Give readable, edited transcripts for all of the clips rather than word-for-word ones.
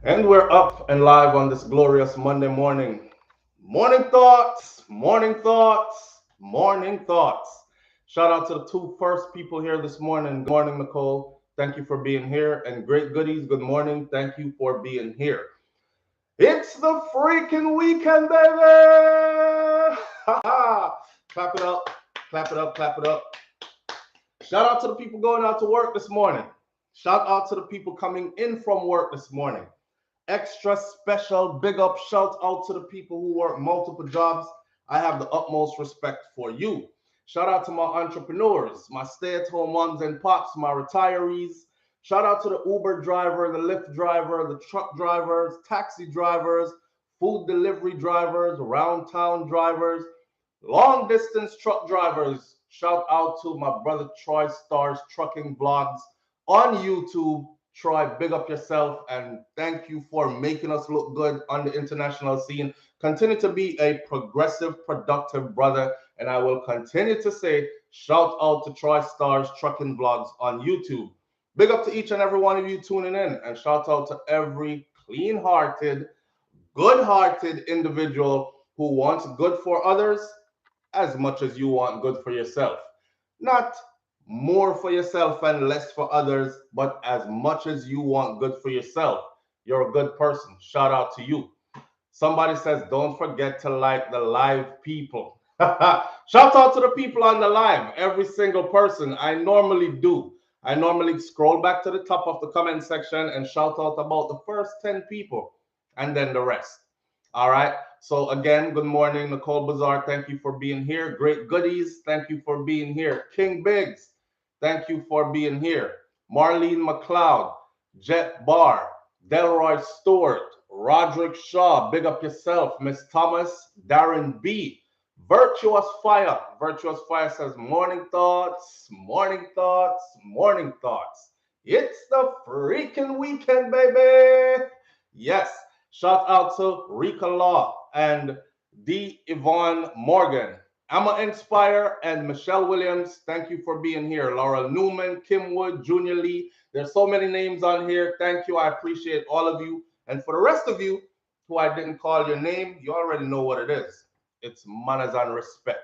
And we're up and live on this glorious Monday morning. Morning thoughts, morning thoughts, morning thoughts. Shout out to the two first people here this morning. Good morning, Nicole. Thank you for being here. And great goodies, good morning. Thank you for being here. It's the freaking weekend, baby! Clap it up, clap it up, clap it up. Shout out to the people going out to work this morning. Shout out to the people coming in from work this morning. Extra special big up shout out to the people who work multiple jobs. I have the utmost respect for you. Shout out to my entrepreneurs, my stay-at-home moms and pops, my retirees. Shout out to the Uber driver, the Lyft driver, the truck drivers, taxi drivers, food delivery drivers, round town drivers, long distance truck drivers. Shout out to my brother Troy Stars Trucking Vlogs on YouTube. Troy, big up yourself and thank you for making us look good on the international scene. Continue to be a progressive, productive brother. And I will continue to say, shout out to Troy Stars Trucking Vlogs on YouTube. Big up to each and every one of you tuning in. And shout out to every clean hearted, good hearted individual who wants good for others as much as you want good for yourself. Not more for yourself and less for others, but as much as you want good for yourself. You're a good person. Shout out to you. Somebody says, don't forget to like the live people. Shout out to the people on the live, every single person. I normally do. I normally scroll back to the top of the comment section and shout out about the first 10 people and then the rest. All right. So again, good morning, Nicole Bazaar. Thank you for being here. Great goodies. Thank you for being here. King Biggs, thank you for being here. Marlene McLeod, Jet Barr, Delroy Stewart, Roderick Shaw, big up yourself. Miss Thomas, Darren B, Virtuous Fire. Virtuous Fire says, morning thoughts, morning thoughts, morning thoughts. It's the freaking weekend, baby. Yes. Shout out to Rika Law and D. Yvonne Morgan. Emma Inspire and Michelle Williams, thank you for being here. Laura Newman, Kim Wood, Junior Lee. There's so many names on here. Thank you. I appreciate all of you. And for the rest of you who I didn't call your name, you already know what it is. It's manners and respect.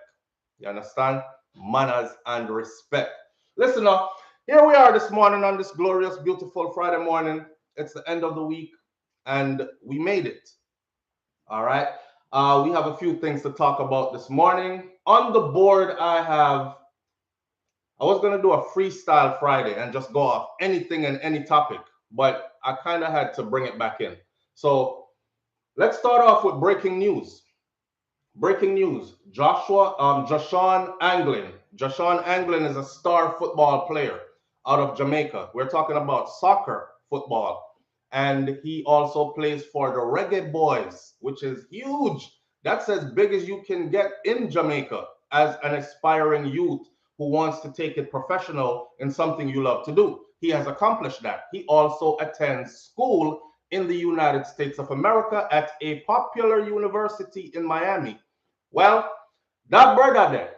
You understand? Manners and respect. Listen now, here we are this morning on this glorious, beautiful Friday morning. It's the end of the week and we made it. All right. We have a few things to talk about this morning. On the board, I was going to do a freestyle Friday and just go off anything and any topic, but I kind of had to bring it back in. So let's start off with breaking news. Breaking news. Joshawn Anglin. Joshawn Anglin is a star football player out of Jamaica. We're talking about soccer football. And he also plays for the Reggae Boys, which is huge. That's as big as you can get in Jamaica as an aspiring youth who wants to take it professional in something you love to do. He has accomplished that. He also attends school in the United States of America at a popular university in Miami. Well, that brother there,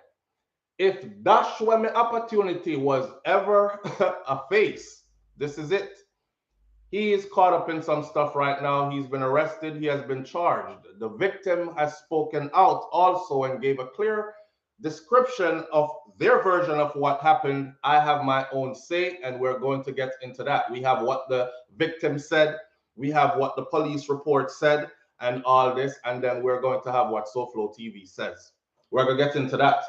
if that me opportunity was ever a face, this is it. He is caught up in some stuff right now. He's been arrested. He has been charged. The victim has spoken out also and gave a clear description of their version of what happened. I have my own say, and we're going to get into that. We have what the victim said, we have what the police report said, and all this, and then we're going to have what SouFLoTV says. We're going to get into that.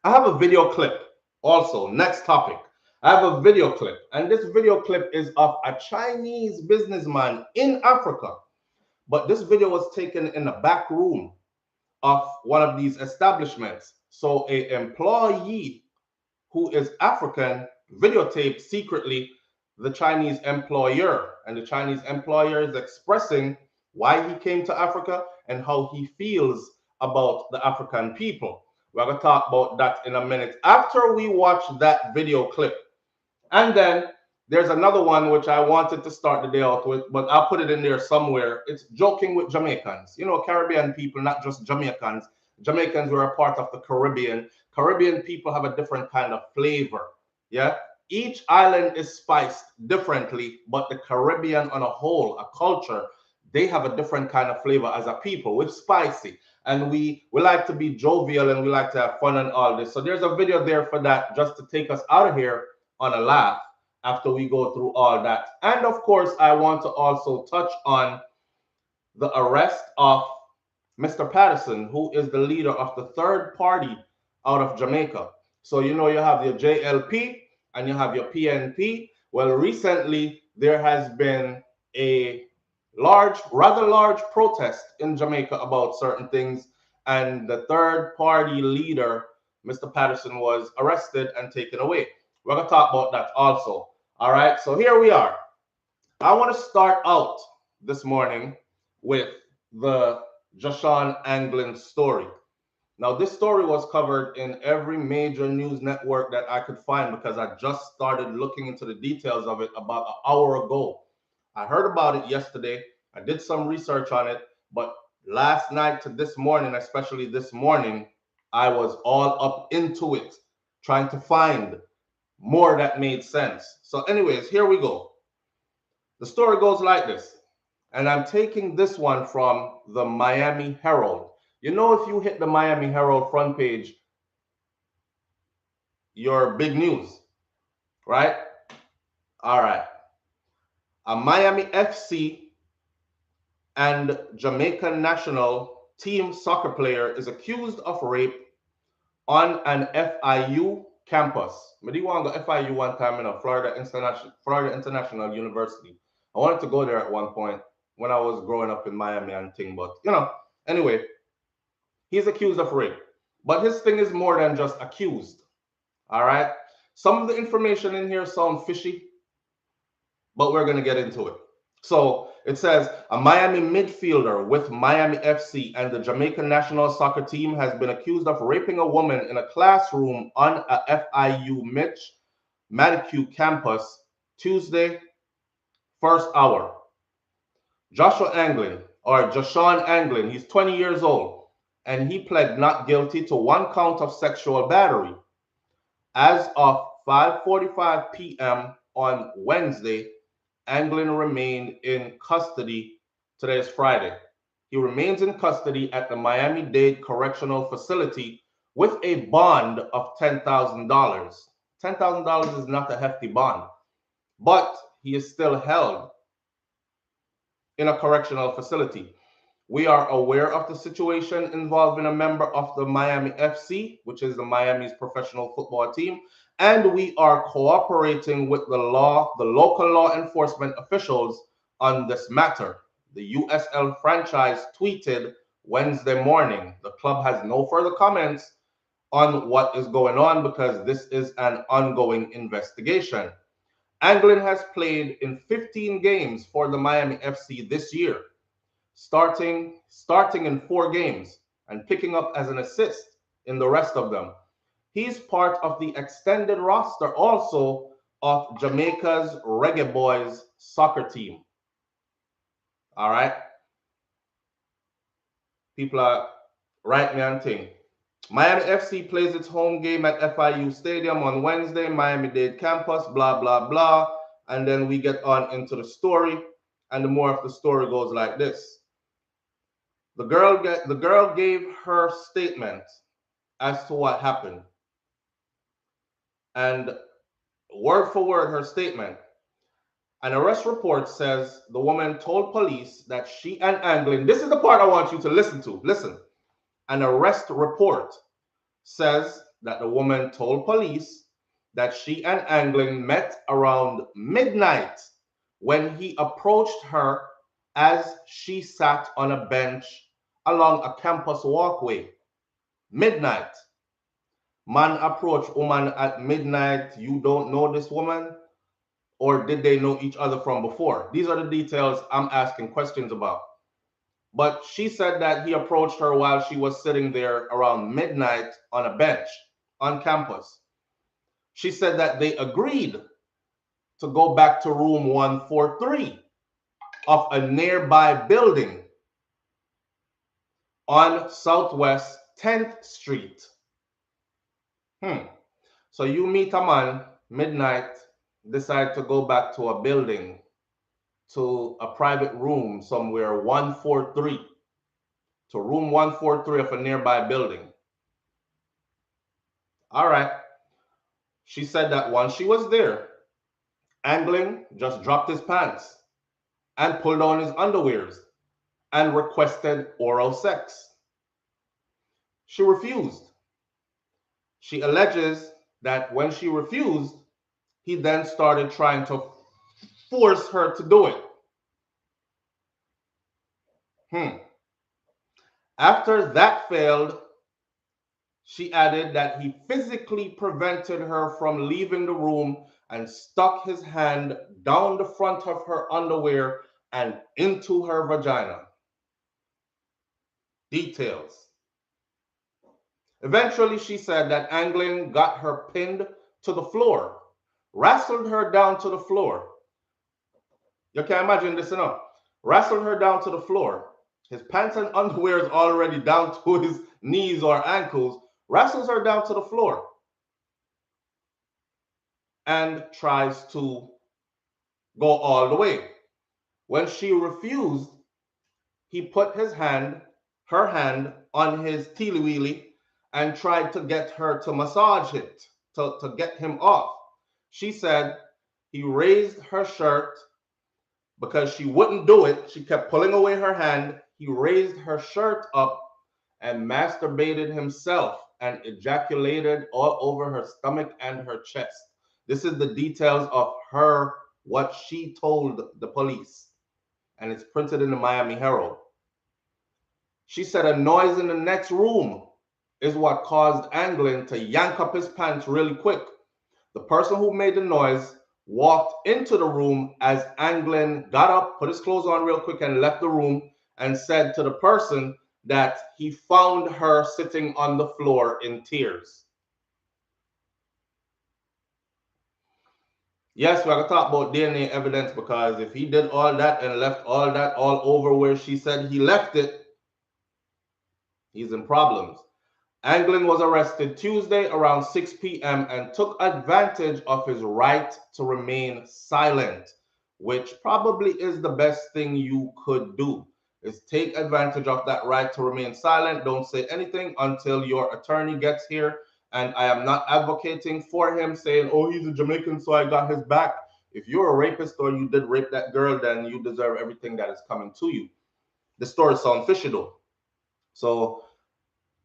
I have a video clip also. Next topic. I have a video clip, and this video clip is of a Chinese businessman in Africa. But this video was taken in the back room of one of these establishments. So an employee who is African videotaped secretly the Chinese employer, and the Chinese employer is expressing why he came to Africa and how he feels about the African people. We're going to talk about that in a minute after we watch that video clip. And then there's another one which I wanted to start the day out with, but I'll put it in there somewhere. It's joking with Jamaicans. You know, Caribbean people, not just Jamaicans. Jamaicans were a part of the Caribbean. Caribbean people have a different kind of flavor. Yeah. Each island is spiced differently, but the Caribbean on a whole, a culture, they have a different kind of flavor as a people. We're spicy, and we like to be jovial, and we like to have fun and all this. So there's a video there for that, just to take us out of here on a laugh after we go through all that. And of course, I want to also touch on the arrest of Mr. Patterson, who is the leader of the third party out of Jamaica. So you know you have your JLP and you have your PNP. Well, recently there has been a rather large protest in Jamaica about certain things, and the third party leader, Mr. Patterson, was arrested and taken away. We're going to talk about that also. All right, so here we are. I want to start out this morning with the Joshon Anglin story. Now, this story was covered in every major news network that I could find because I just started looking into the details of it about an hour ago. I heard about it yesterday. I did some research on it, but last night to this morning, especially this morning, I was all up into it, trying to find more that made sense. So anyways, here we go. The story goes like this, and I'm taking this one from the Miami Herald. You know, if you hit the Miami Herald front page, you're big news, right? All right. A Miami FC and Jamaican national team soccer player is accused of rape on an FIU campus. I want to go FIU one time, Florida International University. I wanted to go there at one point when I was growing up in Miami and thing, but anyway, he's accused of rape. But his thing is more than just accused. All right. Some of the information in here sound fishy, but we're going to get into it. So it says a Miami midfielder with Miami FC and the Jamaican national soccer team has been accused of raping a woman in a classroom on a FIU Matthew campus Tuesday, first hour. Joshon Anglin, he's 20 years old, and he pled not guilty to one count of sexual battery. As of 5:45 p.m. on Wednesday, Anglin remained in custody. Today is Friday. He remains in custody at the Miami-Dade Correctional Facility with a bond of $10,000. $10,000 is not a hefty bond, but he is still held in a correctional facility. We are aware of the situation involving a member of the Miami FC, which is the Miami's professional football team, and we are cooperating with the local law enforcement officials on this matter. The USL franchise tweeted Wednesday morning. The club has no further comments on what is going on because this is an ongoing investigation. Anglin has played in 15 games for the Miami FC this year, starting in 4 games and picking up as an assist in the rest of them. He's part of the extended roster also of Jamaica's Reggae Boys soccer team. All right. People are right me and thing. Miami FC plays its home game at FIU Stadium on Wednesday, Miami-Dade campus, blah, blah, blah. And then we get on into the story, and the more of the story goes like this. The girl gave her statement as to what happened. And word for word, her statement. An arrest report says the woman told police that she and Anglin, this is the part I want you to listen to. Listen. An arrest report says that the woman told police that she and Anglin met around midnight when he approached her as she sat on a bench along a campus walkway. Midnight. Man approach woman at midnight. You don't know this woman? Or did they know each other from before? These are the details I'm asking questions about. But she said that he approached her while she was sitting there around midnight on a bench on campus. She said that they agreed to go back to room 143 of a nearby building on Southwest 10th Street. So you meet a man midnight, decide to go back to a building, to a private room somewhere, 143, to room 143 of a nearby building. All right. She said that once she was there, Angling just dropped his pants and pulled on his underwears and requested oral sex. She refused. She alleges that when she refused, he then started trying to force her to do it. After that failed, she added that he physically prevented her from leaving the room and stuck his hand down the front of her underwear and into her vagina. Details. Eventually, she said that Angling got her pinned to the floor, wrestled her down to the floor. You can imagine this enough. Wrestled her down to the floor. His pants and underwear is already down to his knees or ankles. Wrestles her down to the floor and tries to go all the way. When she refused, he put her hand on his teely weely and tried to get her to massage it, to get him off. She said he raised her shirt because she wouldn't do it. She kept pulling away her hand. He raised her shirt up and masturbated himself and ejaculated all over her stomach and her chest. This is the details of what she told the police, and it's printed in the Miami Herald. She said a noise in the next room is what caused Angling to yank up his pants really quick. The person who made the noise walked into the room as Angling got up, put his clothes on real quick, and left the room, and said to the person that he found her sitting on the floor in tears. Yes, we're going to talk about DNA evidence, because if he did all that and left all that all over where she said he left it, he's in problems. Angling was arrested Tuesday around 6 p.m. and took advantage of his right to remain silent, which probably is the best thing you could do, is take advantage of that right to remain silent. Don't say anything until your attorney gets here. And I am not advocating for him saying, oh, he's a Jamaican, so I got his back. If you're a rapist or you did rape that girl, then you deserve everything that is coming to you. The story sounds fishy though. So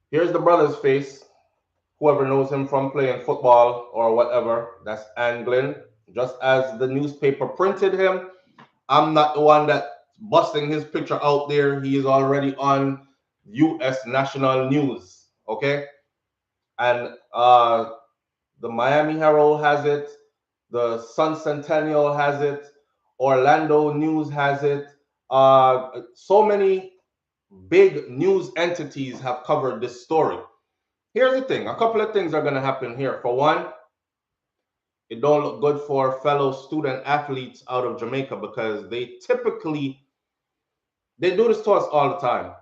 here's the brother's face. Whoever knows him from playing football or whatever, that's Angling. Just as the newspaper printed him, I'm not the one that busting his picture out there. He is already on U.S. national news, okay? And the Miami Herald has it, the Sun Centennial has it, Orlando News has it. So many big news entities have covered this story. Here's the thing. A couple of things are going to happen here. For one, it don't look good for fellow student athletes out of Jamaica, because they do this to us all the time.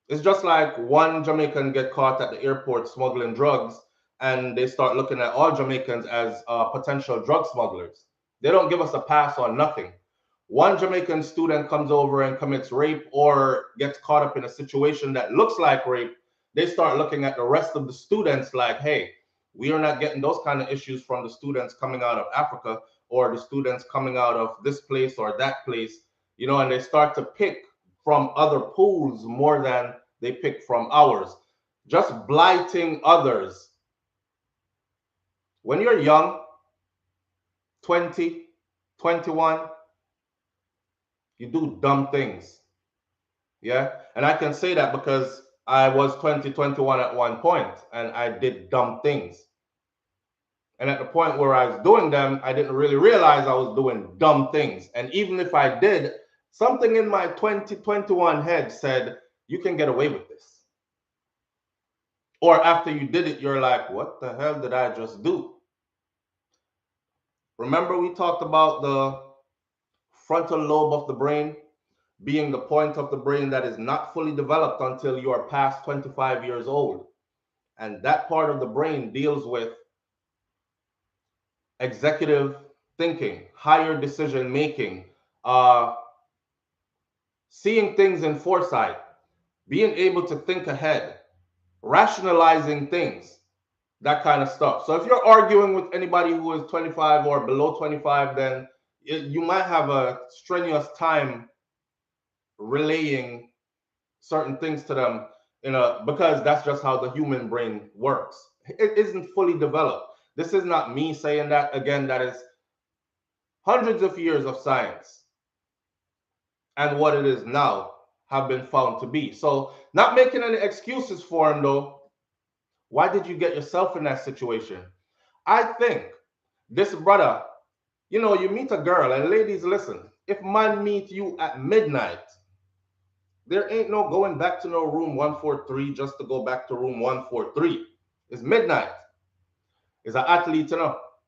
It's just like one Jamaican get caught at the airport smuggling drugs, and they start looking at all Jamaicans as potential drug smugglers. They don't give us a pass on nothing. One Jamaican student comes over and commits rape or gets caught up in a situation that looks like rape, they start looking at the rest of the students like, hey, we are not getting those kind of issues from the students coming out of Africa or the students coming out of this place or that place, and they start to pick from other pools more than they pick from ours. Just blighting others. When you're young, 20, 21, you do dumb things. Yeah. And I can say that because I was 20, 21 at one point, and I did dumb things. And at the point where I was doing them, I didn't really realize I was doing dumb things. And even if I did, something in my 2021 head said, you can get away with this. Or after you did it, you're like, what the hell did I just do? Remember we talked about the frontal lobe of the brain being the point of the brain that is not fully developed until you are past 25 years old. And that part of the brain deals with executive thinking, higher decision making, uh, seeing things in foresight, being able to think ahead, rationalizing things, that kind of stuff. So if you're arguing with anybody who is 25 or below 25, then you might have a strenuous time relaying certain things to them because that's just how the human brain works. It isn't fully developed. This is not me saying that. Again, that is hundreds of years of science, and what it is now have been found to be. So, not making any excuses for him though. Why did you get yourself in that situation? I think this brother, you meet a girl, and ladies, listen, if man meet you at midnight, there ain't no going back to no room 143 just to go back to room 143. It's midnight. Is an athlete,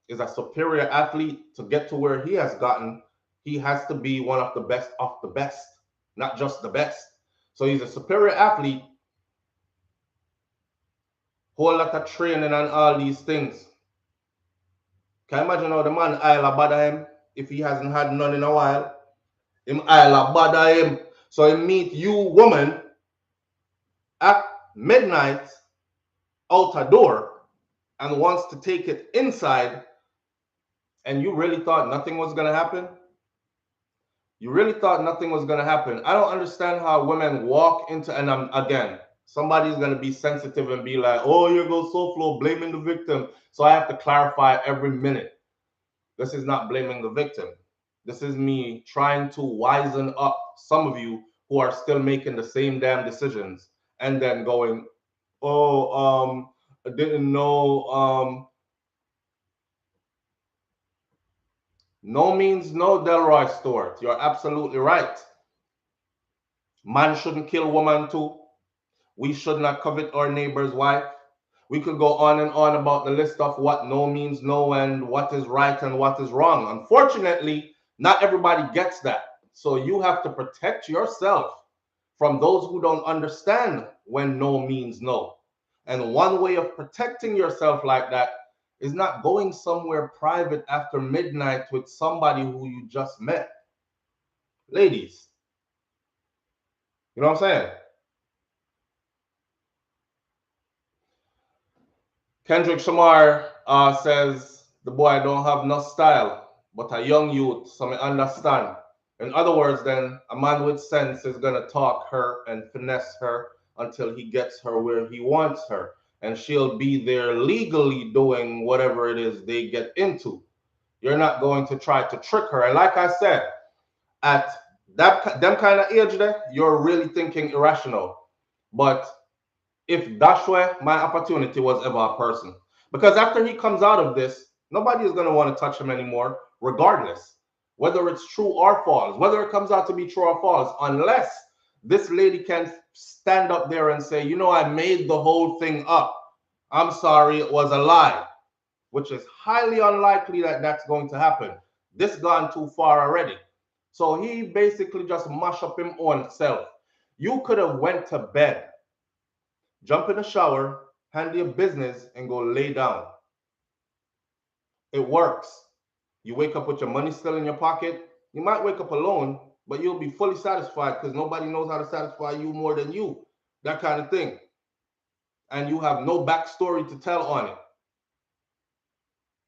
is a superior athlete. To get to where he has gotten, he has to be one of the best of the best, not just the best. So he's a superior athlete, whole lot of training and all these things. Can you imagine how the man I'll bother him if he hasn't had none in a while? Him I'll bother him. So he meet you, woman, at midnight out a door and wants to take it inside, and you really thought nothing was going to happen? You really thought nothing was going to happen? I don't understand how women walk into, and again, somebody's going to be sensitive and be like, oh, you go SouFLo blaming the victim. So I have to clarify every minute. This is not blaming the victim. This is me trying to wisen up some of you who are still making the same damn decisions and then going, oh, I didn't know. No means no, Delroy Stewart. You're absolutely right. Man shouldn't kill woman too. We should not covet our neighbor's wife. We could go on and on about the list of what no means no and what is right and what is wrong. Unfortunately, not everybody gets that. So you have to protect yourself from those who don't understand when no means no. And one way of protecting yourself like that is not going somewhere private after midnight with somebody who you just met. Ladies, you know what I'm saying? Kendrick Shamar says, the boy don't have no style, but a young youth, so I understand. In other words, then, a man with sense is going to talk her and finesse her until he gets her where he wants her. And she'll be there legally doing whatever it is they get into. You're not going to try to trick her. And like I said, at them kind of age there, you're really thinking irrational. But if that's where my opportunity was ever a person. Because after he comes out of this, nobody is going to want to touch him anymore, regardless, whether it's true or false, whether it comes out to be true or false, unless this lady can stand up there and say, I made the whole thing up. I'm sorry, it was a lie, which is highly unlikely that that's going to happen. This gone too far already. So he basically just mash up him own self. You could have went to bed, jump in the shower, handle your business, and go lay down. It works. You wake up with your money still in your pocket. You might wake up alone, but you'll be fully satisfied because nobody knows how to satisfy you more than you. That kind of thing. And you have no backstory to tell on it.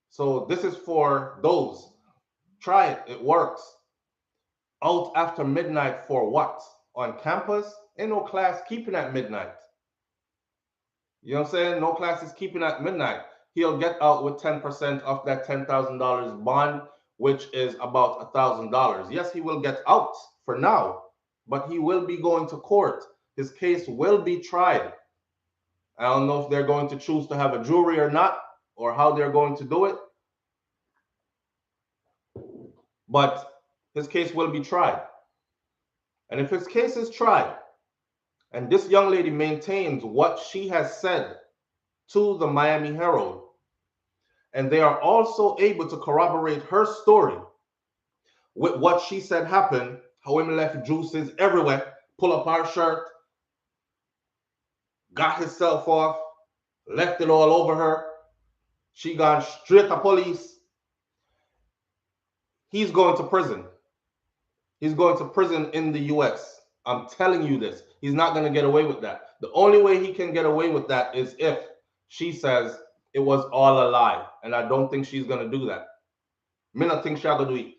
So this is for those. Try it. It works. Out after midnight for what? On campus? Ain't no class keeping at midnight. You know what I'm saying? No class is keeping at midnight. He'll get out with 10% of that $10,000 bond, which is about $1,000. Yes, he will get out for now, but he will be going to court. His case will be tried. I don't know if they're going to choose to have a jury or not, or how they're going to do it, but his case will be tried. And if his case is tried, and this young lady maintains what she has said to the Miami Herald, and they are also able to corroborate her story with what she said happened, how him left juices everywhere, pull up her shirt, got himself off, left it all over her. She gone straight to police, he's going to prison. He's going to prison in the US. I'm telling you this. He's not going to get away with that. The only way he can get away with that is if she says it was all a lie. And I don't think she's going to do that. Me not think she'll do it.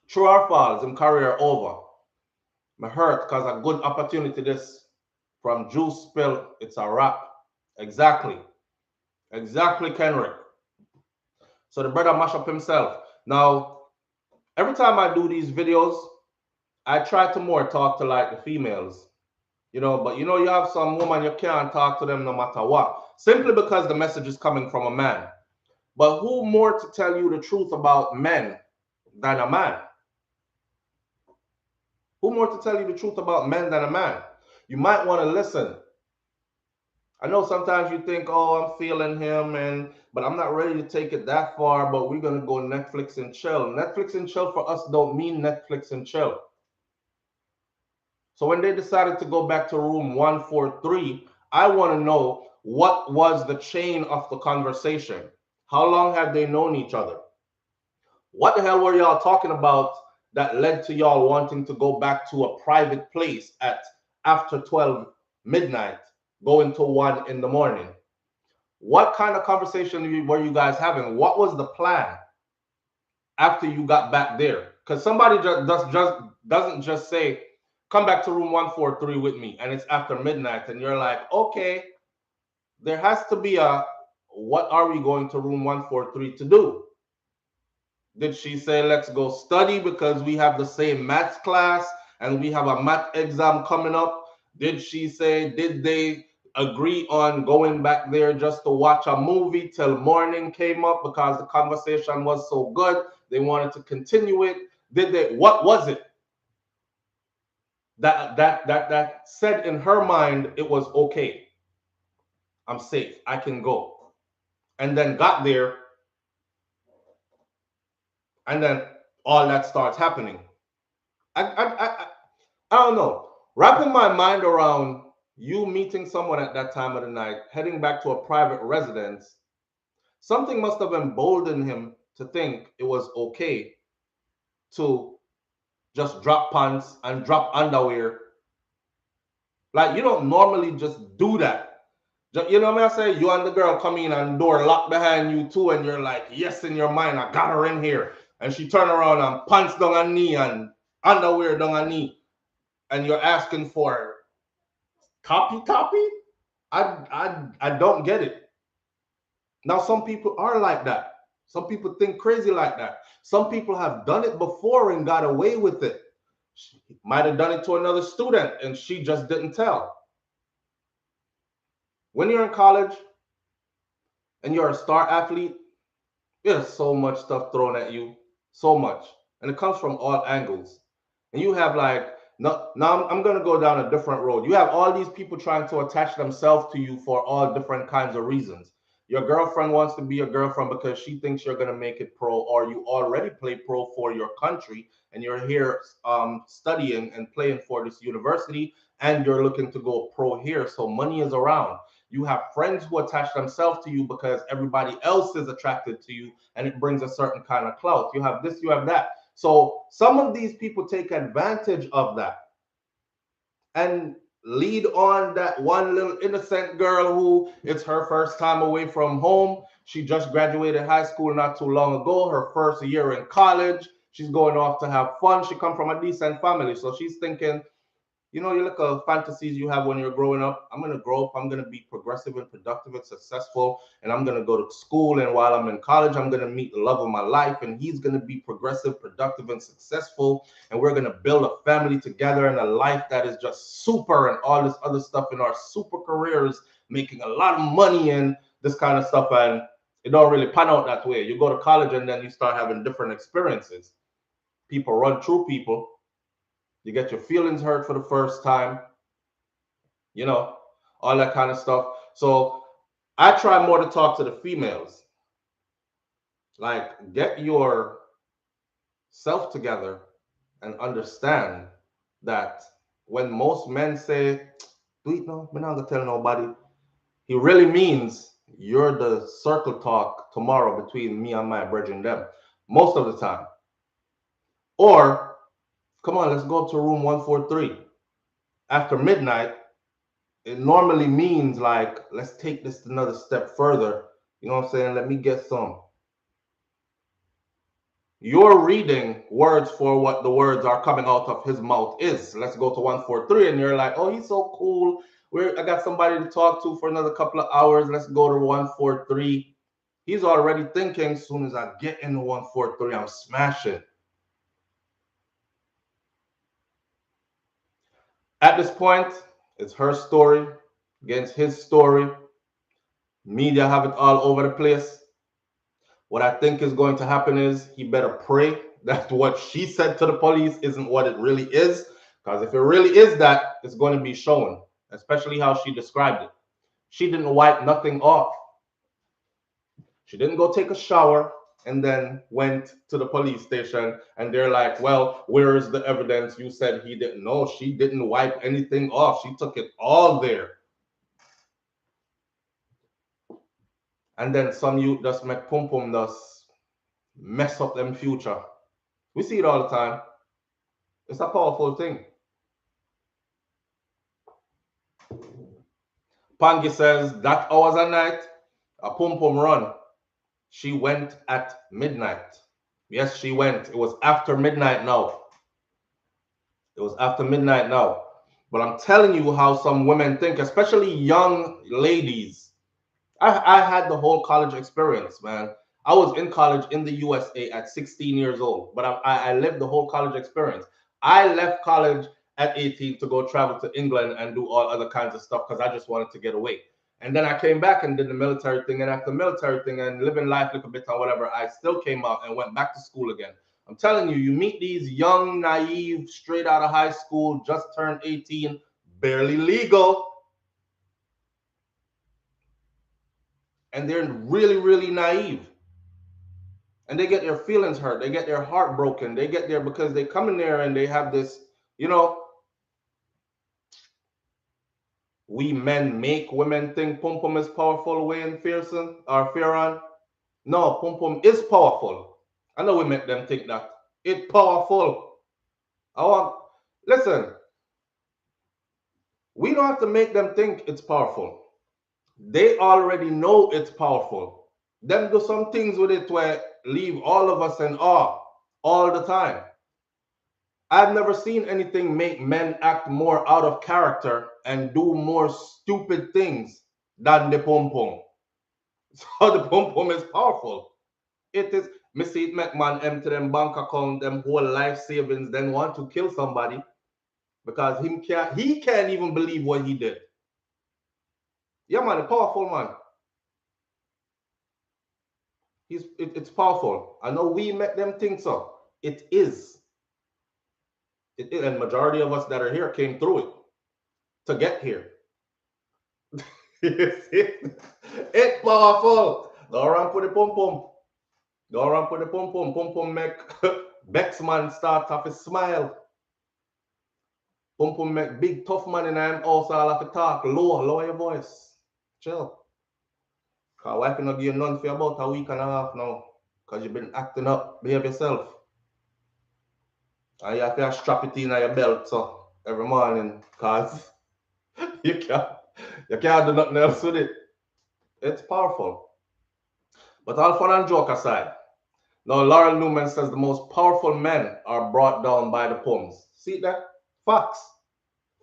True or false, him career over. Me hurt because a good opportunity this from juice spill. It's a wrap. Exactly. Exactly, Kenrick. So the brother mash up himself. Now, every time I do these videos, I try to more talk to like the females, but you have some woman you can't talk to them no matter what, simply because the message is coming from a man. But who more to tell you the truth about men than a man? Who more to tell you the truth about men than a man? You might want to listen. I know sometimes you think, oh, I'm feeling him, but I'm not ready to take it that far, but we're going to go Netflix and chill. Netflix and chill for us don't mean Netflix and chill. So when they decided to go back to room 143, I want to know what was the chain of the conversation. How long had they known each other? What the hell were y'all talking about that led to y'all wanting to go back to a private place at after 12 midnight, going to 1 in the morning? What kind of conversation were you guys having? What was the plan after you got back there? Because somebody just doesn't just say, come back to room 143 with me, and it's after midnight, and you're like, okay, there has to be what are we going to room 143 to do? Did she say, let's go study because we have the same maths class and we have a math exam coming up? Did she say, did they agree on going back there just to watch a movie till morning came up because the conversation was so good they wanted to continue it? Did they? What was it that said in her mind it was okay, I'm safe, I can go, and then got there and then all that starts happening? I don't know. Wrapping my mind around you meeting someone at that time of the night, heading back to a private residence, something must have emboldened him to think it was okay to just drop pants and drop underwear. Like, you don't normally just do that. You know what I say? You and the girl come in and door locked behind you too, and you're like, yes, in your mind, I got her in here. And she turn around and pants down her knee and underwear down her knee, and you're asking for copy. I don't get it. Now, some people are like that. Some people think crazy like that. Some people have done it before and got away with it. She might have done it to another student and she just didn't tell. When you're in college and you're a star athlete, there's so much stuff thrown at you, so much. And it comes from all angles. And you have like, no, now I'm going to go down a different road. You have all these people trying to attach themselves to you for all different kinds of reasons. Your girlfriend wants to be your girlfriend because she thinks you're going to make it pro, or you already play pro for your country and you're here studying and playing for this university, and you're looking to go pro here. So money is around. You have friends who attach themselves to you because everybody else is attracted to you and it brings a certain kind of clout. You have this, you have that. So some of these people take advantage of that and lead on that one little innocent girl who it's her first time away from home. She just graduated high school not too long ago, her first year in college. She's going off to have fun. She come from a decent family. So she's thinking, you look at fantasies you have when you're growing up. I'm going to grow up. I'm going to be progressive and productive and successful. And I'm going to go to school. And while I'm in college, I'm going to meet the love of my life. And he's going to be progressive, productive, and successful. And we're going to build a family together and a life that is just super and all this other stuff in our super careers, making a lot of money and this kind of stuff. And it don't really pan out that way. You go to college and then you start having different experiences. People run through people. You get your feelings hurt for the first time, all that kind of stuff. So I try more to talk to the females. Like, get your self together and understand that when most men say, do it now, I'm not gonna tell nobody, he really means You're the circle talk tomorrow between me and my brethren them. Most of the time. Or, come on, let's go up to room 143. After midnight, it normally means like, let's take this another step further. You know what I'm saying? Let me get some. You're reading words for what the words are coming out of his mouth is. Let's go to 143, and you're like, oh, he's so cool. I got somebody to talk to for another couple of hours. Let's go to 143. He's already thinking, as soon as I get into 143, I'm smashing. At this point, it's her story against his story. Media have it all over the place. What I think is going to happen is he better pray that what she said to the police isn't what it really is. Because if it really is that, it's going to be shown, especially how she described it. She didn't wipe nothing off. She didn't go take a shower and then went to the police station and they're like, well, where is the evidence? You said he didn't know. She didn't wipe anything off. She took it all there. And then some youth just make Pom Pom just mess up them future. We see it all the time. It's a powerful thing. Pangi says that hours a night, a Pom Pom run. She went at midnight. Yes, she went. It was after midnight now. It was after midnight now. But I'm telling you how some women think, especially young ladies. I had the whole college experience, man. I was in college in the USA at 16 years old, but I lived the whole college experience. I left college at 18 to go travel to England and do all other kinds of stuff because I just wanted to get away. And then I came back and did the military thing. And after military thing and living life a little bit or whatever, I still came out and went back to school again. I'm telling you, you meet these young, naive, straight out of high school, just turned 18, barely legal. And they're really, really naive. And they get their feelings hurt. They get their heart broken. They get there because they come in there and they have this, you know, we men make women think Pom Pom is powerful, Wayne Fearson or Fearon. No, Pom Pom is powerful. I know we make them think that. It's powerful. Listen, we don't have to make them think it's powerful. They already know it's powerful. Them do some things with it where leave all of us in awe all the time. I've never seen anything make men act more out of character and do more stupid things than the Pom Pom. So the Pom Pom is powerful. It is. Me see it make man empty them bank account, them whole life savings, then want to kill somebody because he can't even believe what he did. Yeah, man, a powerful man. It's powerful. I know we make them think so. It is. And majority of us that are here came through it to get here. It's powerful. Go around for the Pom Pom. Go around for the Pom Pom. Pom Pom make Bexman start off his smile. Pom Pom make big tough man in him also all have to talk. Lower your voice. Chill. Cause wife not give you none for about a week and a half now. Cause you've been acting up. Behave yourself. And you have to strap it in your belt so every morning. Cause you can't do nothing else with it. It's powerful. But all fun and joke aside, now Laurel Newman says the most powerful men are brought down by the Poms. See that? Facts.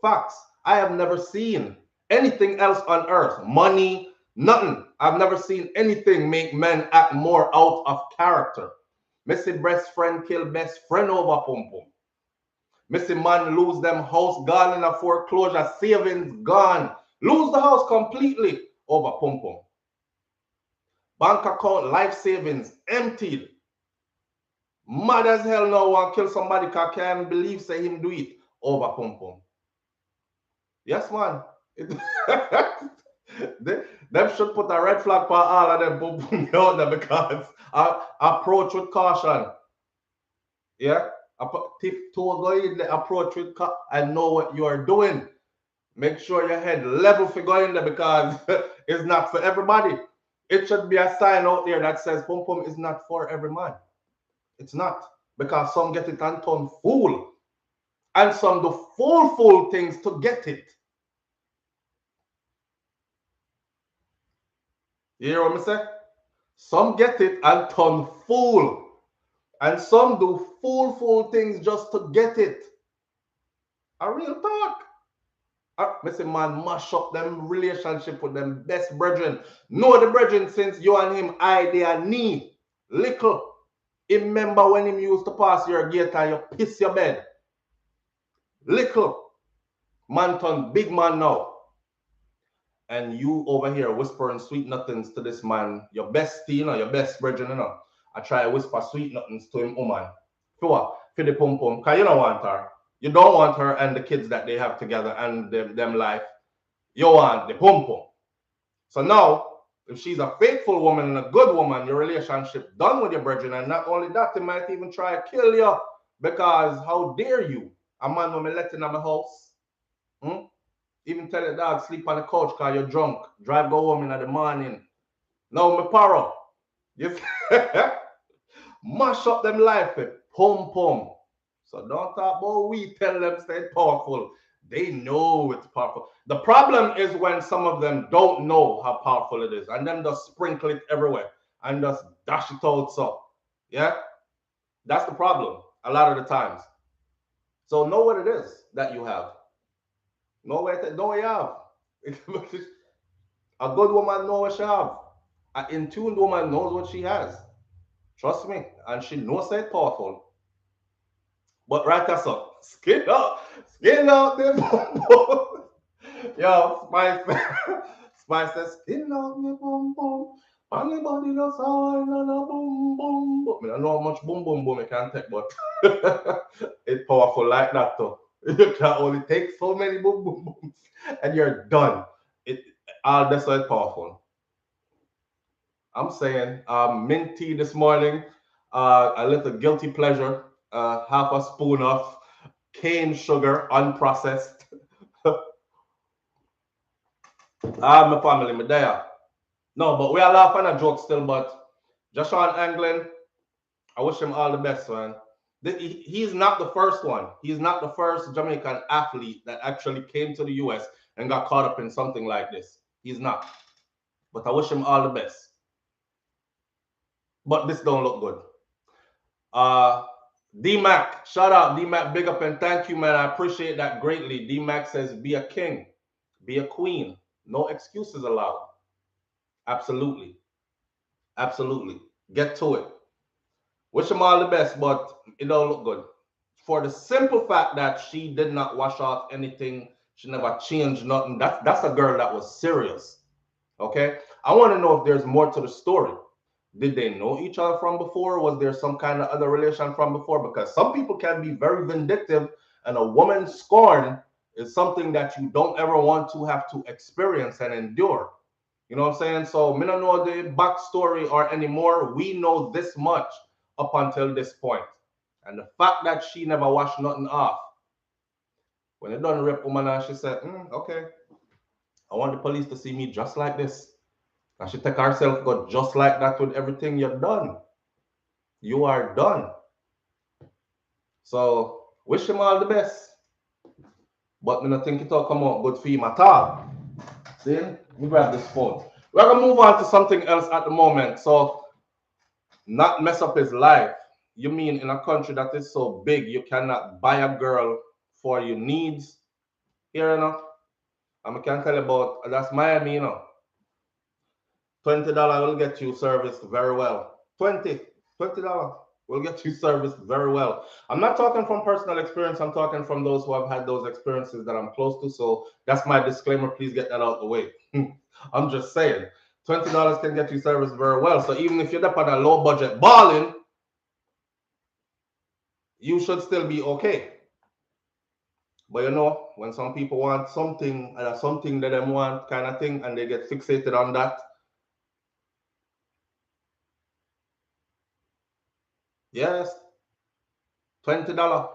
Facts. I have never seen anything else on earth. Money, nothing. I've never seen anything make men act more out of character. Missy best friend kill best friend over Pom Pom. Missy man lose them house gone in a foreclosure, savings gone. Lose the house completely over Pom Pom. Bank account, life savings emptied. Mad as hell now want kill somebody because can't believe say him do it over Pom Pom. Yes, man. Them should put a red flag for all of them Pom Pom out there because approach with caution. Yeah? Tiptoe go in the approach with caution and know what you are doing. Make sure your head level for going there because it's not for everybody. It should be a sign out there that says Pom Pom is not for every man. It's not. Because some get it and turn fool. And some do fool things to get it. You hear what I say? Some get it and turn fool. And some do fool things just to get it. A real talk. I say, man, mash up them relationship with them best brethren. Know the brethren since you and him eye their knee. Little. Remember when him used to pass your gate and you piss your bed. Little. Man turn big man now. And you over here whispering sweet nothings to this man, your bestie, your best brethren, I try to whisper sweet nothings to him, woman. For what? For the Pom Pom. Because you don't want her. You don't want her and the kids that they have together and them life. You want the Pom Pom. So now, if she's a faithful woman and a good woman, your relationship done with your brethren, and not only that, they might even try to kill you. Because how dare you? A man will be let in my house. Even tell the dog sleep on the couch because you're drunk. Drive go home in the morning. Now me paro. You mash up them life with Pom Pom. So don't talk about we tell them stay powerful. They know it's powerful. The problem is when some of them don't know how powerful it is and then just sprinkle it everywhere and just dash it out. So yeah, that's the problem a lot of the times. So know what it is that you have. Know what you have. A good woman knows what she have. An in-tuned woman knows what she has. Trust me. And she knows it's powerful. But right that's up. Skin out them. Yo, Spice says, skin out me boom boom. Anybody just all on a boom boom boom. I don't know how much boom boom boom I can take, but it's powerful like that too. You can only take so many boom boom booms and you're done. That's why it's powerful. I'm saying mint tea this morning, a little guilty pleasure, half a spoon of cane sugar, unprocessed. My family, me there. No, but we are laughing at jokes still, but Joshua Anglin, I wish him all the best, man. He's not the first one. He's not the first Jamaican athlete that actually came to the US and got caught up in something like this. He's not. But I wish him all the best. But this don't look good. D-Mac, shout out D-Mac, big up and thank you, man. I appreciate that greatly. D-Mac says, be a king, be a queen. No excuses allowed. Absolutely. Absolutely. Get to it. Wish him all the best, but it don't look good. For the simple fact that she did not wash off anything, she never changed nothing. That's a girl that was serious. Okay? I want to know if there's more to the story. Did they know each other from before? Was there some kind of other relation from before? Because some people can be very vindictive, and a woman's scorn is something that you don't ever want to have to experience and endure. You know what I'm saying? So me don't know the backstory or anymore. We know this much up until this point. And the fact that she never washed nothing off. When they done rape woman and she said, okay, I want the police to see me just like this. And she take herself got just like that with everything you've done. You are done. So wish him all the best. But I don't think it'll come out good for him at all. See? We grab this phone. We're gonna move on to something else at the moment. So not mess up his life. You mean in a country that is so big you cannot buy a girl for your needs? Here enough. I can tell you about that's Miami, $20 will get you serviced very well. $20 will get you serviced very well. I'm not talking from personal experience. I'm talking from those who have had those experiences that I'm close to. So that's my disclaimer. Please get that out the way. I'm just saying, $20 can get you serviced very well. So even if you're up on a low budget balling, you should still be okay. But when some people want something and something that they want kind of thing, and they get fixated on that. Yes, $20.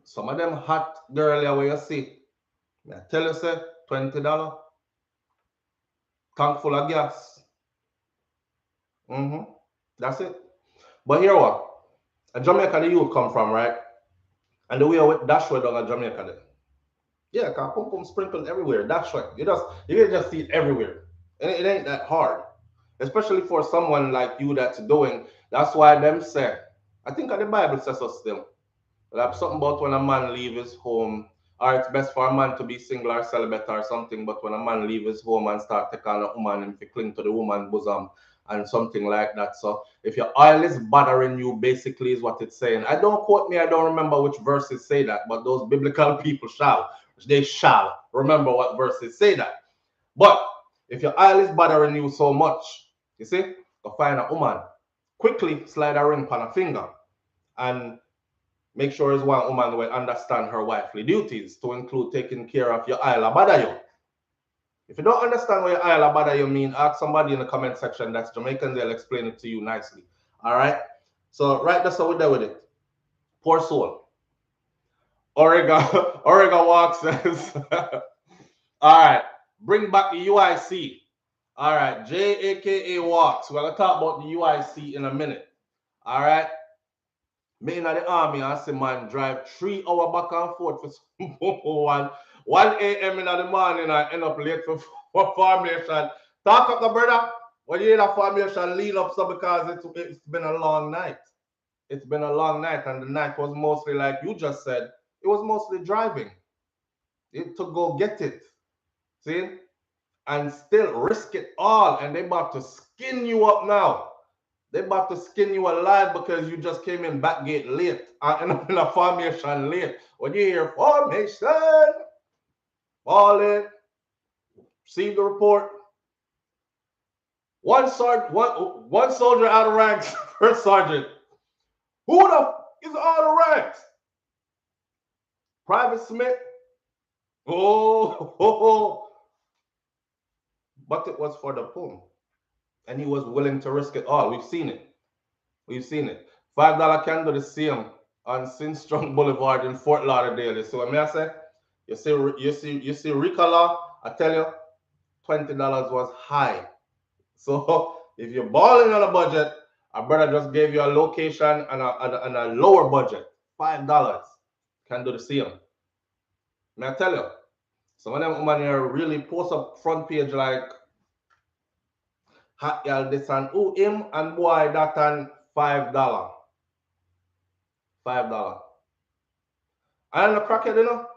Some of them hot girl where you see. I tell you, say $20. tank full of gas. That's it. But here what? A Jamaica the youth come from, right? And the way with dash way down at Jamaica there. Yeah, cause Pom Pom sprinkled everywhere. That's right. You can just see it everywhere. And it ain't that hard. Especially for someone like you that's doing. That's why them say. I think the Bible says so still. Like something about when a man leave his home, or it's best for a man to be single or celibate or something, but when a man leave his home and start taking on a woman and if you cling to the woman bosom and something like that. So if your oil is bothering you, basically is what it's saying. I don't quote me, I don't remember which verses say that, but those biblical people they shall remember what verses say that. But if your oil is bothering you so much, you see, go find a woman, quickly slide a ring on a finger and make sure it's one woman will understand her wifely duties to include taking care of your oil bother you. If you don't understand what your oil bother you mean, ask somebody in the comment section that's Jamaican, they'll explain it to you nicely. All right? So right that's how we're there with it. Poor soul. Oregon Walk says, all right, bring back the UIC. All right, JAKA Walks. We're going to talk about the UIC in a minute. All right? Me in the army, I see man drive 3 hours back and forth for 1 a.m. in the morning and end up late for formation. Talk up the brother. When you hear that formation, lean up so because it's been a long night. It's been a long night, and the night was mostly like you just said. It was mostly driving. It to go get it. See? And still risk it all. And they about to skin you up now. They about to skin you alive because you just came in back gate late and in a formation late. When you hear formation, fall in, see the report. One soldier out of ranks, first sergeant. Who the is out of ranks? Private Smith. Oh. But it was for the Pom. And he was willing to risk it all. We've seen it. We've seen it. $5 can do the same on Sinstrong Boulevard in Fort Lauderdale. So what I say? You see Ricola, I tell you, $20 was high. So if you're balling on a budget, our brother just gave you a location and a lower budget, $5 can do the same. May I tell you? Some of them women here really post up front page like hot girl this and him and boy that and $5. $5. I'm a crackhead, you know?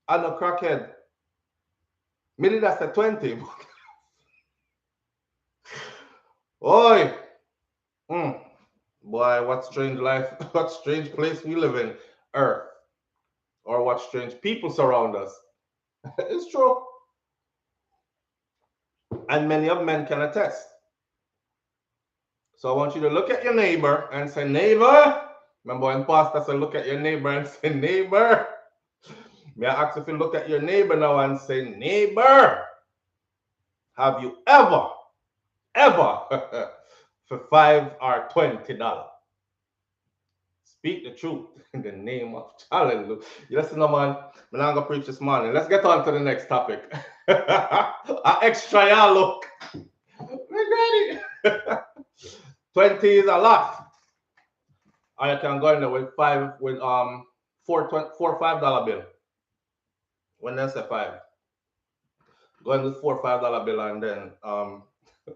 I'm a crackhead. Maybe that's a 20. Oi! Boy, what strange life, what strange place we live in, Earth. Or what strange people surround us. It's true. And many of men can attest. So I want you to look at your neighbor and say, neighbor. Remember when pastor said, look at your neighbor and say, neighbor. May I ask if you look at your neighbor now and say, neighbor, have you ever for $5 or $20? Speak the truth in the name of hallelujah. You listen, no man, I'm not gonna preach this morning. Let's get on to the next topic. An extra y'all look. We're ready. 20 is a lot. I can go in there with four $5 bill. When they say 5. Go in with $4 $5 bill and then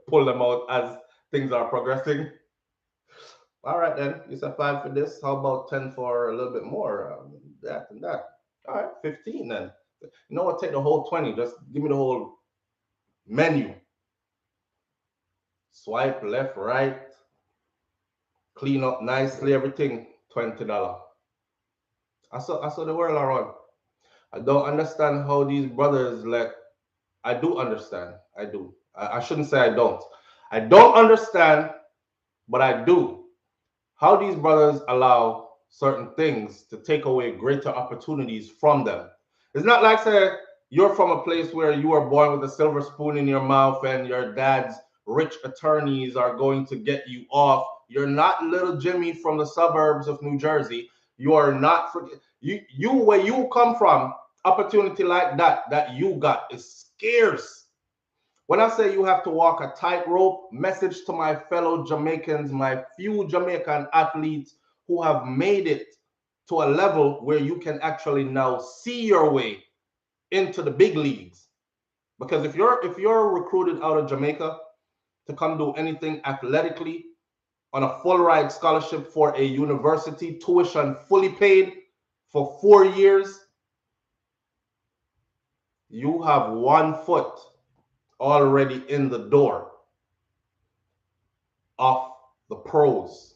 pull them out as things are progressing. All right, then. You said 5 for this. How about 10 for a little bit more? That and that. All right, 15 then. You know what? Take the whole 20. Just give me the whole menu. Swipe left, right. Clean up nicely, everything. $20. I saw the world around. I don't understand how these brothers I do understand. I do. I shouldn't say I don't. I don't understand, but I do. How these brothers allow certain things to take away greater opportunities from them. It's not like, say, you're from a place where you were born with a silver spoon in your mouth and your dad's rich attorneys are going to get you off. You're not little Jimmy from the suburbs of New Jersey. You are not, you where you come from, opportunity like that you got is scarce. When I say you have to walk a tightrope, message to my fellow Jamaicans, my few Jamaican athletes who have made it to a level where you can actually now see your way into the big leagues. Because if you're recruited out of Jamaica to come do anything athletically on a full ride scholarship for a university, tuition fully paid for 4 years, you have 1 foot already in the door of the pros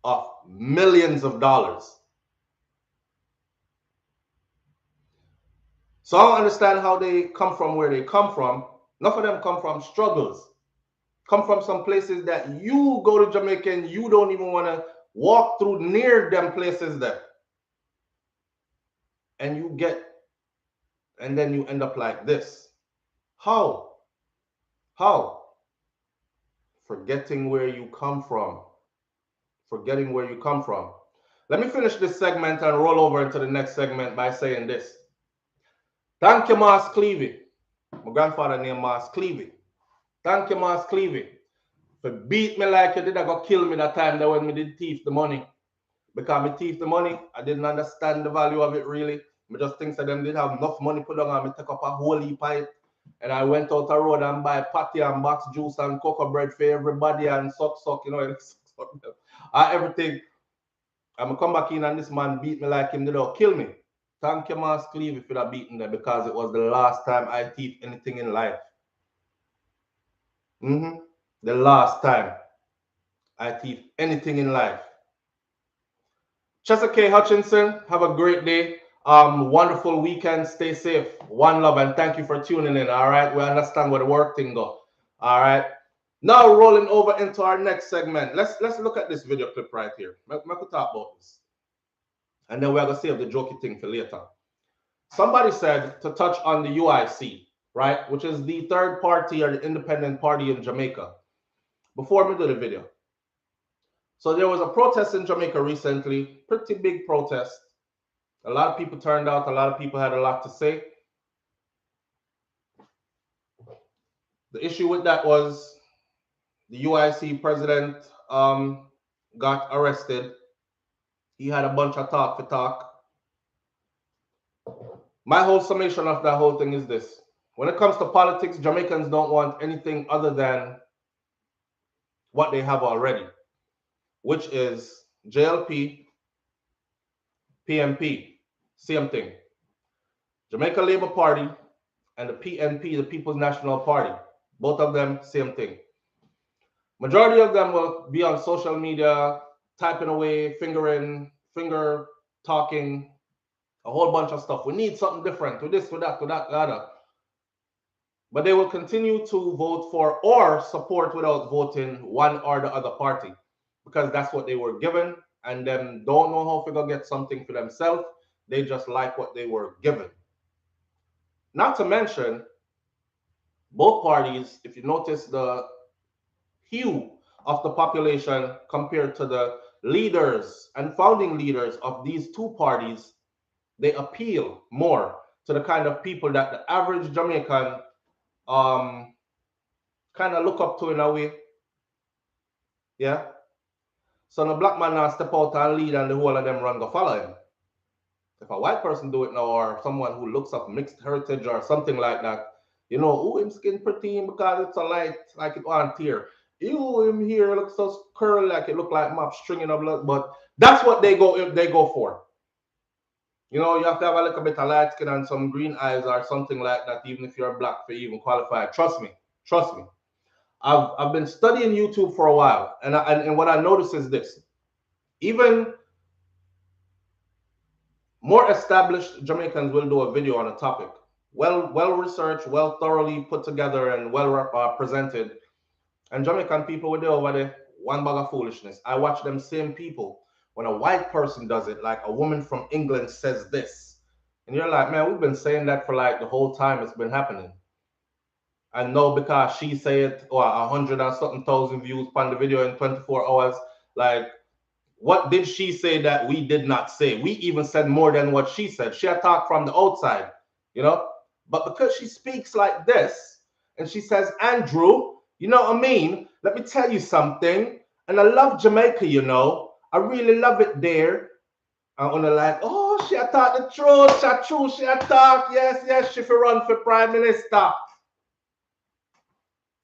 of millions of dollars. So I don't understand how they come from where they come from. Enough of them come from struggles. Come from some places that you go to Jamaica and you don't even want to walk through near them places there. And you get, and then you end up like this. How? How? Forgetting where you come from. Forgetting where you come from. Let me finish this segment and roll over into the next segment by saying this. Thank you, Mas Clevey. My grandfather named Mas Clevey. Thank you, Mas Clevey. For beat me like you did, I go kill me that time that when me did thief the money. Because me thief the money, I didn't understand the value of it really. Me just think that them did have enough money put on and me take up a whole heap of it. And I went out the road and buy patty and box juice and cocoa bread for everybody and suck, you know, everything. I'm come back in and this man beat me like him did or kill me. Thank you, Mas Clevey, for that beating there because it was the last time I thief anything in life. The last time I thief anything in life. Chester K. Hutchinson, have a great day. Wonderful weekend. Stay safe. One love and thank you for tuning in. All right. We understand where the work thing go. All right. Now rolling over into our next segment. Let's look at this video clip right here. I could talk about this. And then we're gonna save the jokey thing for later. Somebody said to touch on the UIC, right? Which is the third party or the independent party in Jamaica. Before we do the video. So there was a protest in Jamaica recently, pretty big protest. A lot of people turned out, a lot of people had a lot to say. The issue with that was the UIC president got arrested. He had a bunch of talk for talk. My whole summation of that whole thing is this. When it comes to politics, Jamaicans don't want anything other than what they have already, which is JLP, PMP, same thing. Jamaica Labour Party and the PNP, the People's National Party, both of them, same thing. Majority of them will be on social media, typing away, finger talking, a whole bunch of stuff. We need something different, to this, to that, to that, other. But they will continue to vote for or support without voting one or the other party because that's what they were given and them don't know how to get something for themselves. They just like what they were given. Not to mention, both parties, if you notice the hue of the population compared to the leaders and founding leaders of these two parties, they appeal more to the kind of people that the average Jamaican kind of look up to in a way. Yeah. So the black man now step out and lead and the whole of them run go follow him. If a white person do it now or someone who looks of mixed heritage or something like that, you know, oh, him skin pretty because it's a light like it on tear. You him here looks so curly like it look like map stringing of blood, but that's what they go for. You know, you have to have a little bit of light skin and some green eyes or something like that, even if you're black for even qualified. Trust me. I've been studying YouTube for a while, and what I notice is this: even more established Jamaicans will do a video on a topic, well researched, well thoroughly put together, and well presented. And Jamaican people will do over there one bag of foolishness. I watch them same people when a white person does it, like a woman from England says this, and you're like, man, we've been saying that for like the whole time it's been happening. And no, because she said, or 100 and something thousand views on the video in 24 hours. Like, what did she say that we did not say? We even said more than what she said. She had talked from the outside, you know? But because she speaks like this, And she says, Andrew, you know what I mean? Let me tell you something. And I love Jamaica, you know. I really love it there. I'm gonna like, oh, she a talk the truth, she a talk, yes, she for run for prime minister.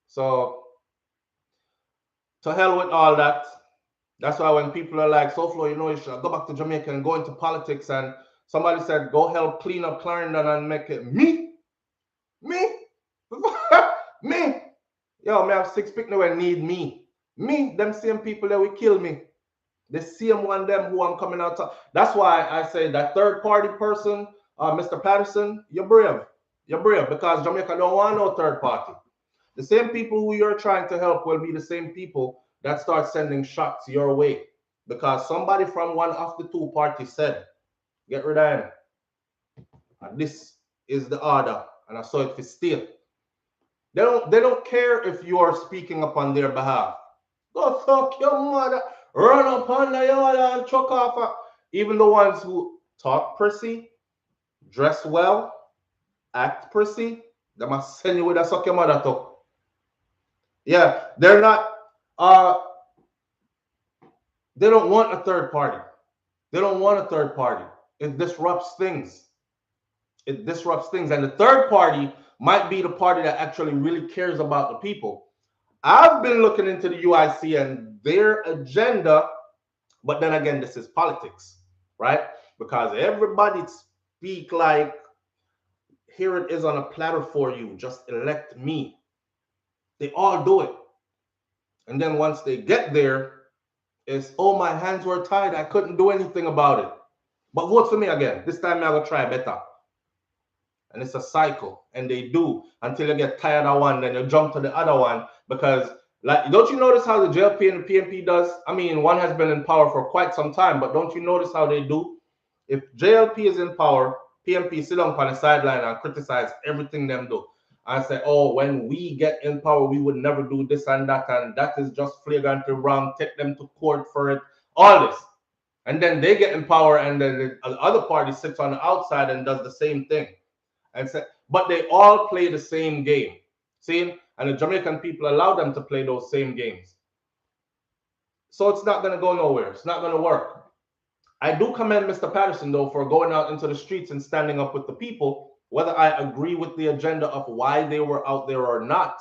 So to hell with all that. That's why when people are like, SouFlo, you know, you should go back to Jamaica and go into politics, and somebody said, go help clean up Clarendon and make it me, me, me. Yo, me have 6 people who need me. Me, them same people that will kill me. The same one them who I'm coming out to. That's why I say that third party person, Mr. Patterson, you're brave. You're brave because Jamaica don't want no third party. The same people who you're trying to help will be the same people that start sending shots your way. Because somebody from one of the two parties said, get rid of him. And this is the order. And I saw it for still. They don't care if you are speaking upon their behalf. Go fuck your mother. Run up under your mother and chuck off. Even the ones who talk prissy, dress well, act prissy, they must send you with a suck your mother talk. Yeah, they're not they don't want a third party. They don't want a third party. It disrupts things. It disrupts things. And the third party might be the party that actually really cares about the people. I've been looking into the UIC and their agenda, but then again, this is politics, right? Because everybody speak like, here it is on a platter for you, just elect me. They all do it. And then once they get there, it's, oh, my hands were tied. I couldn't do anything about it. But vote for me again. This time I'm going to try better. And it's a cycle. And they do until you get tired of one, then you jump to the other one. Because, like, don't you notice how the JLP and the PNP does? I mean, one has been in power for quite some time, but don't you notice how they do? If JLP is in power, PNP sit on the sideline and criticize everything them do. And say, oh, when we get in power, we would never do this and that is just flagrantly wrong. Take them to court for it. All this. And then they get in power, and then the other party sits on the outside and does the same thing. And say, but they all play the same game. See? And the Jamaican people allow them to play those same games. So it's not going to go nowhere. It's not going to work. I do commend Mr. Patterson, though, for going out into the streets and standing up with the people. Whether I agree with the agenda of why they were out there or not,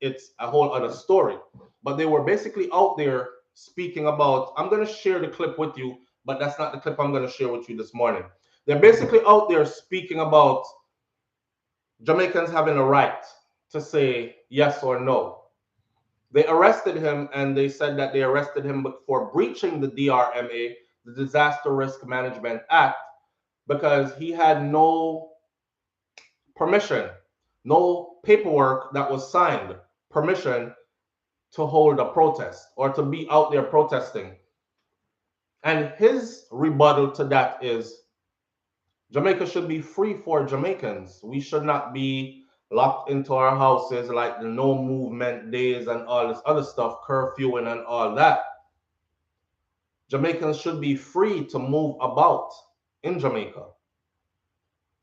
it's a whole other story. But they were basically out there speaking about, I'm going to share the clip with you, but that's not the clip I'm going to share with you this morning. They're basically out there speaking about Jamaicans having a right to say yes or no. They arrested him, and they said that they arrested him for breaching the DRMA, the Disaster Risk Management Act, because he had no permission, no paperwork that was signed, permission to hold a protest or to be out there protesting. And his rebuttal to that is, Jamaica should be free for Jamaicans. We should not be locked into our houses like the no movement days and all this other stuff, curfewing and all that. Jamaicans should be free to move about in Jamaica.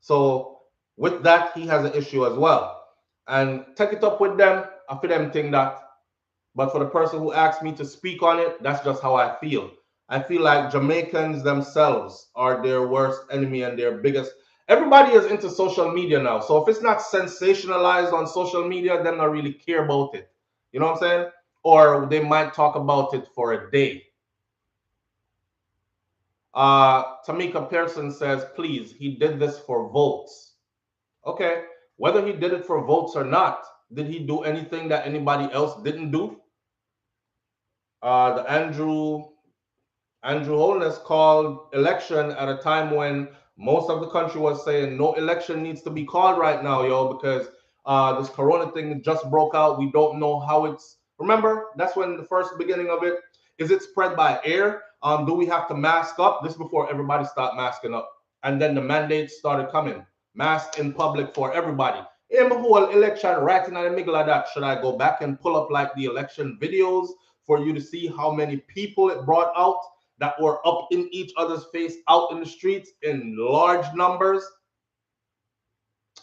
So with that, he has an issue as well. And take it up with them. I feel them think that. But for the person who asked me to speak on it, that's just how I feel. I feel like Jamaicans themselves are their worst enemy and their biggest. Everybody is into social media now. So if it's not sensationalized on social media, they don't really care about it. You know what I'm saying? Or they might talk about it for a day. Tamika Pearson says, please, he did this for votes. Okay, whether he did it for votes or not, did he do anything that anybody else didn't do? The Andrew Holness called election at a time when most of the country was saying no election needs to be called right now, yo, because this corona thing just broke out. We don't know how it's. Remember, that's when the first beginning of it. Is it spread by air? Do we have to mask up? This before everybody started masking up. And then the mandates started coming. Mask in public for everybody. In the whole election, right in the middle of that, should I go back and pull up like the election videos for you to see how many people it brought out that were up in each other's face out in the streets in large numbers?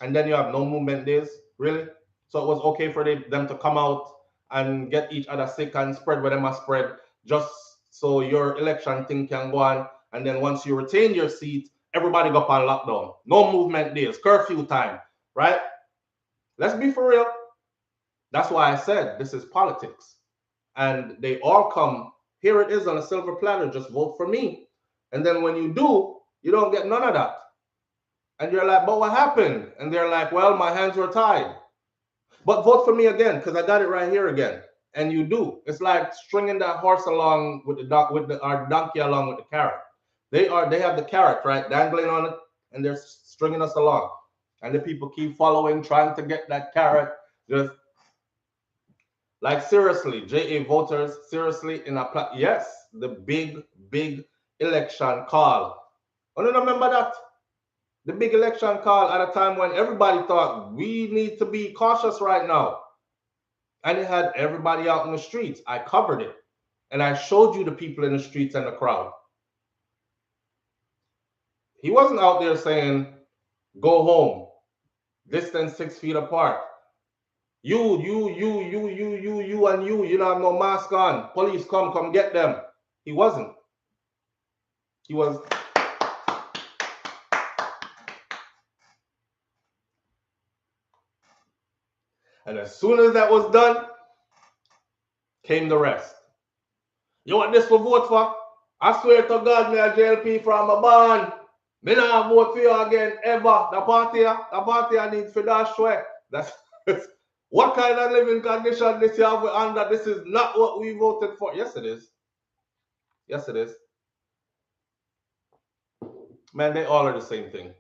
And then you have no movement days? Really? So it was okay for them to come out and get each other sick and spread where they must spread, just so your election thing can go on. And then once you retain your seat, everybody go up on lockdown. No movement days, curfew time, right? Let's be for real. That's why I said this is politics. And they all come, here it is on a silver platter, just vote for me. And then when you do, you don't get none of that. And you're like, but what happened? And they're like, well, my hands were tied. But vote for me again, because I got it right here again. And you do. It's like stringing that horse along with our donkey along with the carrot. They have the carrot, right, dangling on it, and they're stringing us along. And the people keep following, trying to get that carrot. Just like seriously, JA voters, seriously, yes, the big election call. Oh, no, remember that? The big election call at a time when everybody thought we need to be cautious right now. And it had everybody out in the streets. I covered it. And I showed you the people in the streets and the crowd. He wasn't out there saying, go home, distance 6 feet apart. You, and you don't have no mask on. Police come get them. He wasn't. He was. And as soon as that was done, came the rest. You want this for vote for? I swear to God, me a JLP from a band. Me not vote for you again ever. The party I need for that way. That's what kind of living condition this year we're under. This is not what we voted for. Yes, it is. Yes, it is. Man, they all are the same thing.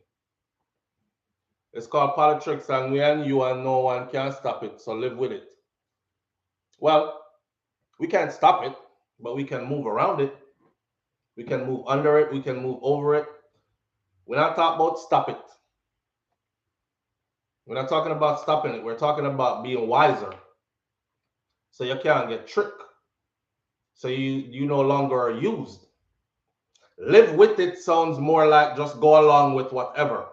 It's called politics, and we and you and no one can stop it. So live with it. Well, we can't stop it, but we can move around it. We can move under it. We can move over it. We're not talking about stop it. We're not talking about stopping it. We're talking about being wiser. So you can't get tricked. So you no longer are used. Live with it sounds more like just go along with whatever.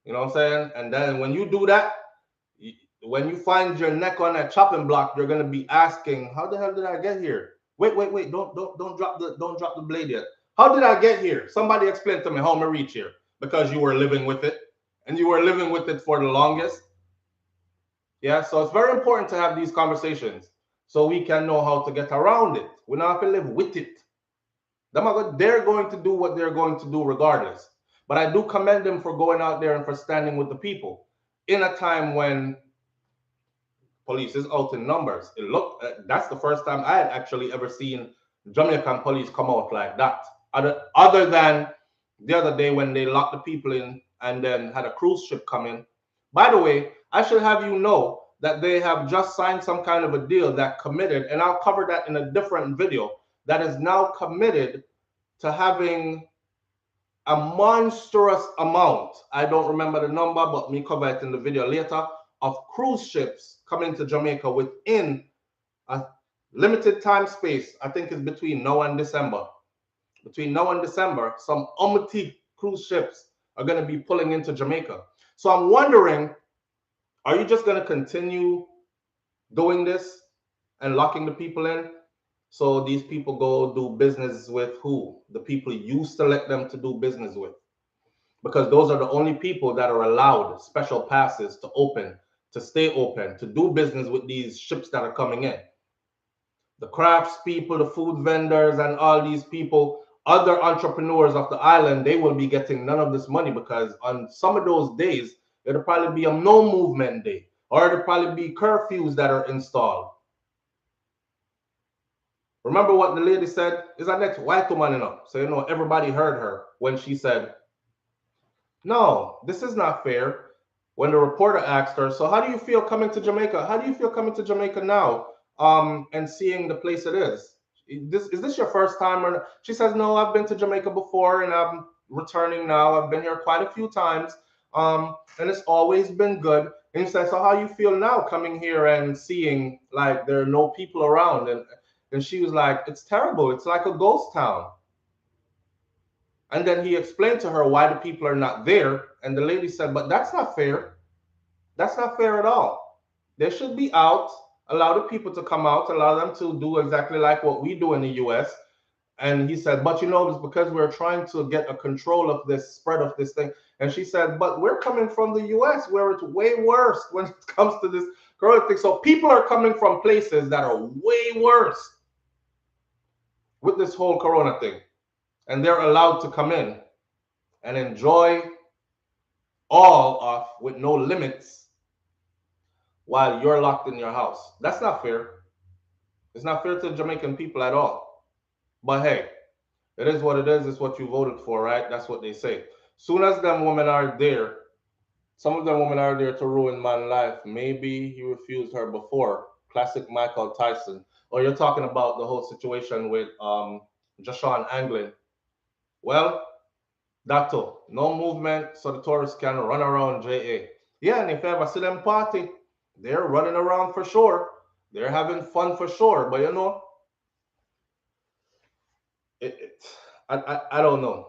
You know what I'm saying? And then when you do that, when you find your neck on that chopping block, you're gonna be asking, how the hell did I get here? Wait, don't drop the blade yet. How did I get here? Somebody explain to me how I reach here. Because you were living with it, and you were living with it for the longest. Yeah, so it's very important to have these conversations so we can know how to get around it. We don't have to live with it. They're going to do what they're going to do regardless. But I do commend them for going out there and for standing with the people in a time when police is out in numbers. That's the first time I had actually ever seen Jamaican police come out like that. Other than the other day when they locked the people in and then had a cruise ship come in. By the way, I should have you know that they have just signed some kind of a deal that committed, and I'll cover that in a different video, that is now committed to having a monstrous amount, I don't remember the number, but me cover it in the video later, of cruise ships coming to Jamaica within a limited time space. I think it's between now and December. Between now and December, some cruise ships are going to be pulling into Jamaica. So I'm wondering, are you just going to continue doing this and locking the people in? So these people go do business with who? The people you select them to do business with. Because those are the only people that are allowed special passes to open, to stay open, to do business with these ships that are coming in. The crafts people, the food vendors, and all these people, other entrepreneurs of the island, they will be getting none of this money, because on some of those days, it'll probably be a no movement day, or it'll probably be curfews that are installed. Remember what the lady said? Is that next white woman enough? So, you know, everybody heard her when she said, no, this is not fair. When the reporter asked her, so how do you feel coming to Jamaica? How do you feel coming to Jamaica now and seeing the place it is? Is this your first time? Or she says, no, I've been to Jamaica before and I'm returning now. I've been here quite a few times and it's always been good. And he said, so how you feel now coming here and seeing like there are no people around? And she was like, it's terrible. It's like a ghost town. And then he explained to her why the people are not there. And the lady said, but that's not fair. That's not fair at all. They should be out. Allow the people to come out. Allow them to do exactly like what we do in the U.S. And he said, but you know, it's because we're trying to get a control of this spread of this thing. And she said, but we're coming from the US where it's way worse when it comes to this corona thing. So people are coming from places that are way worse with this whole corona thing. And they're allowed to come in and enjoy all of with no limits while you're locked in your house. That's not fair. It's not fair to Jamaican people at all. But hey, it is what it is. It's what you voted for, right? That's what they say. Soon as them women are there, some of them women are there to ruin man's life. Maybe he refused her before. Classic Michael Tyson. Or you're talking about the whole situation with Joshua Anglin. Well, that too. No movement, so the tourists can run around JA. Yeah, and if you ever see them party, they're running around for sure. They're having fun for sure. But you know, it, it I don't know.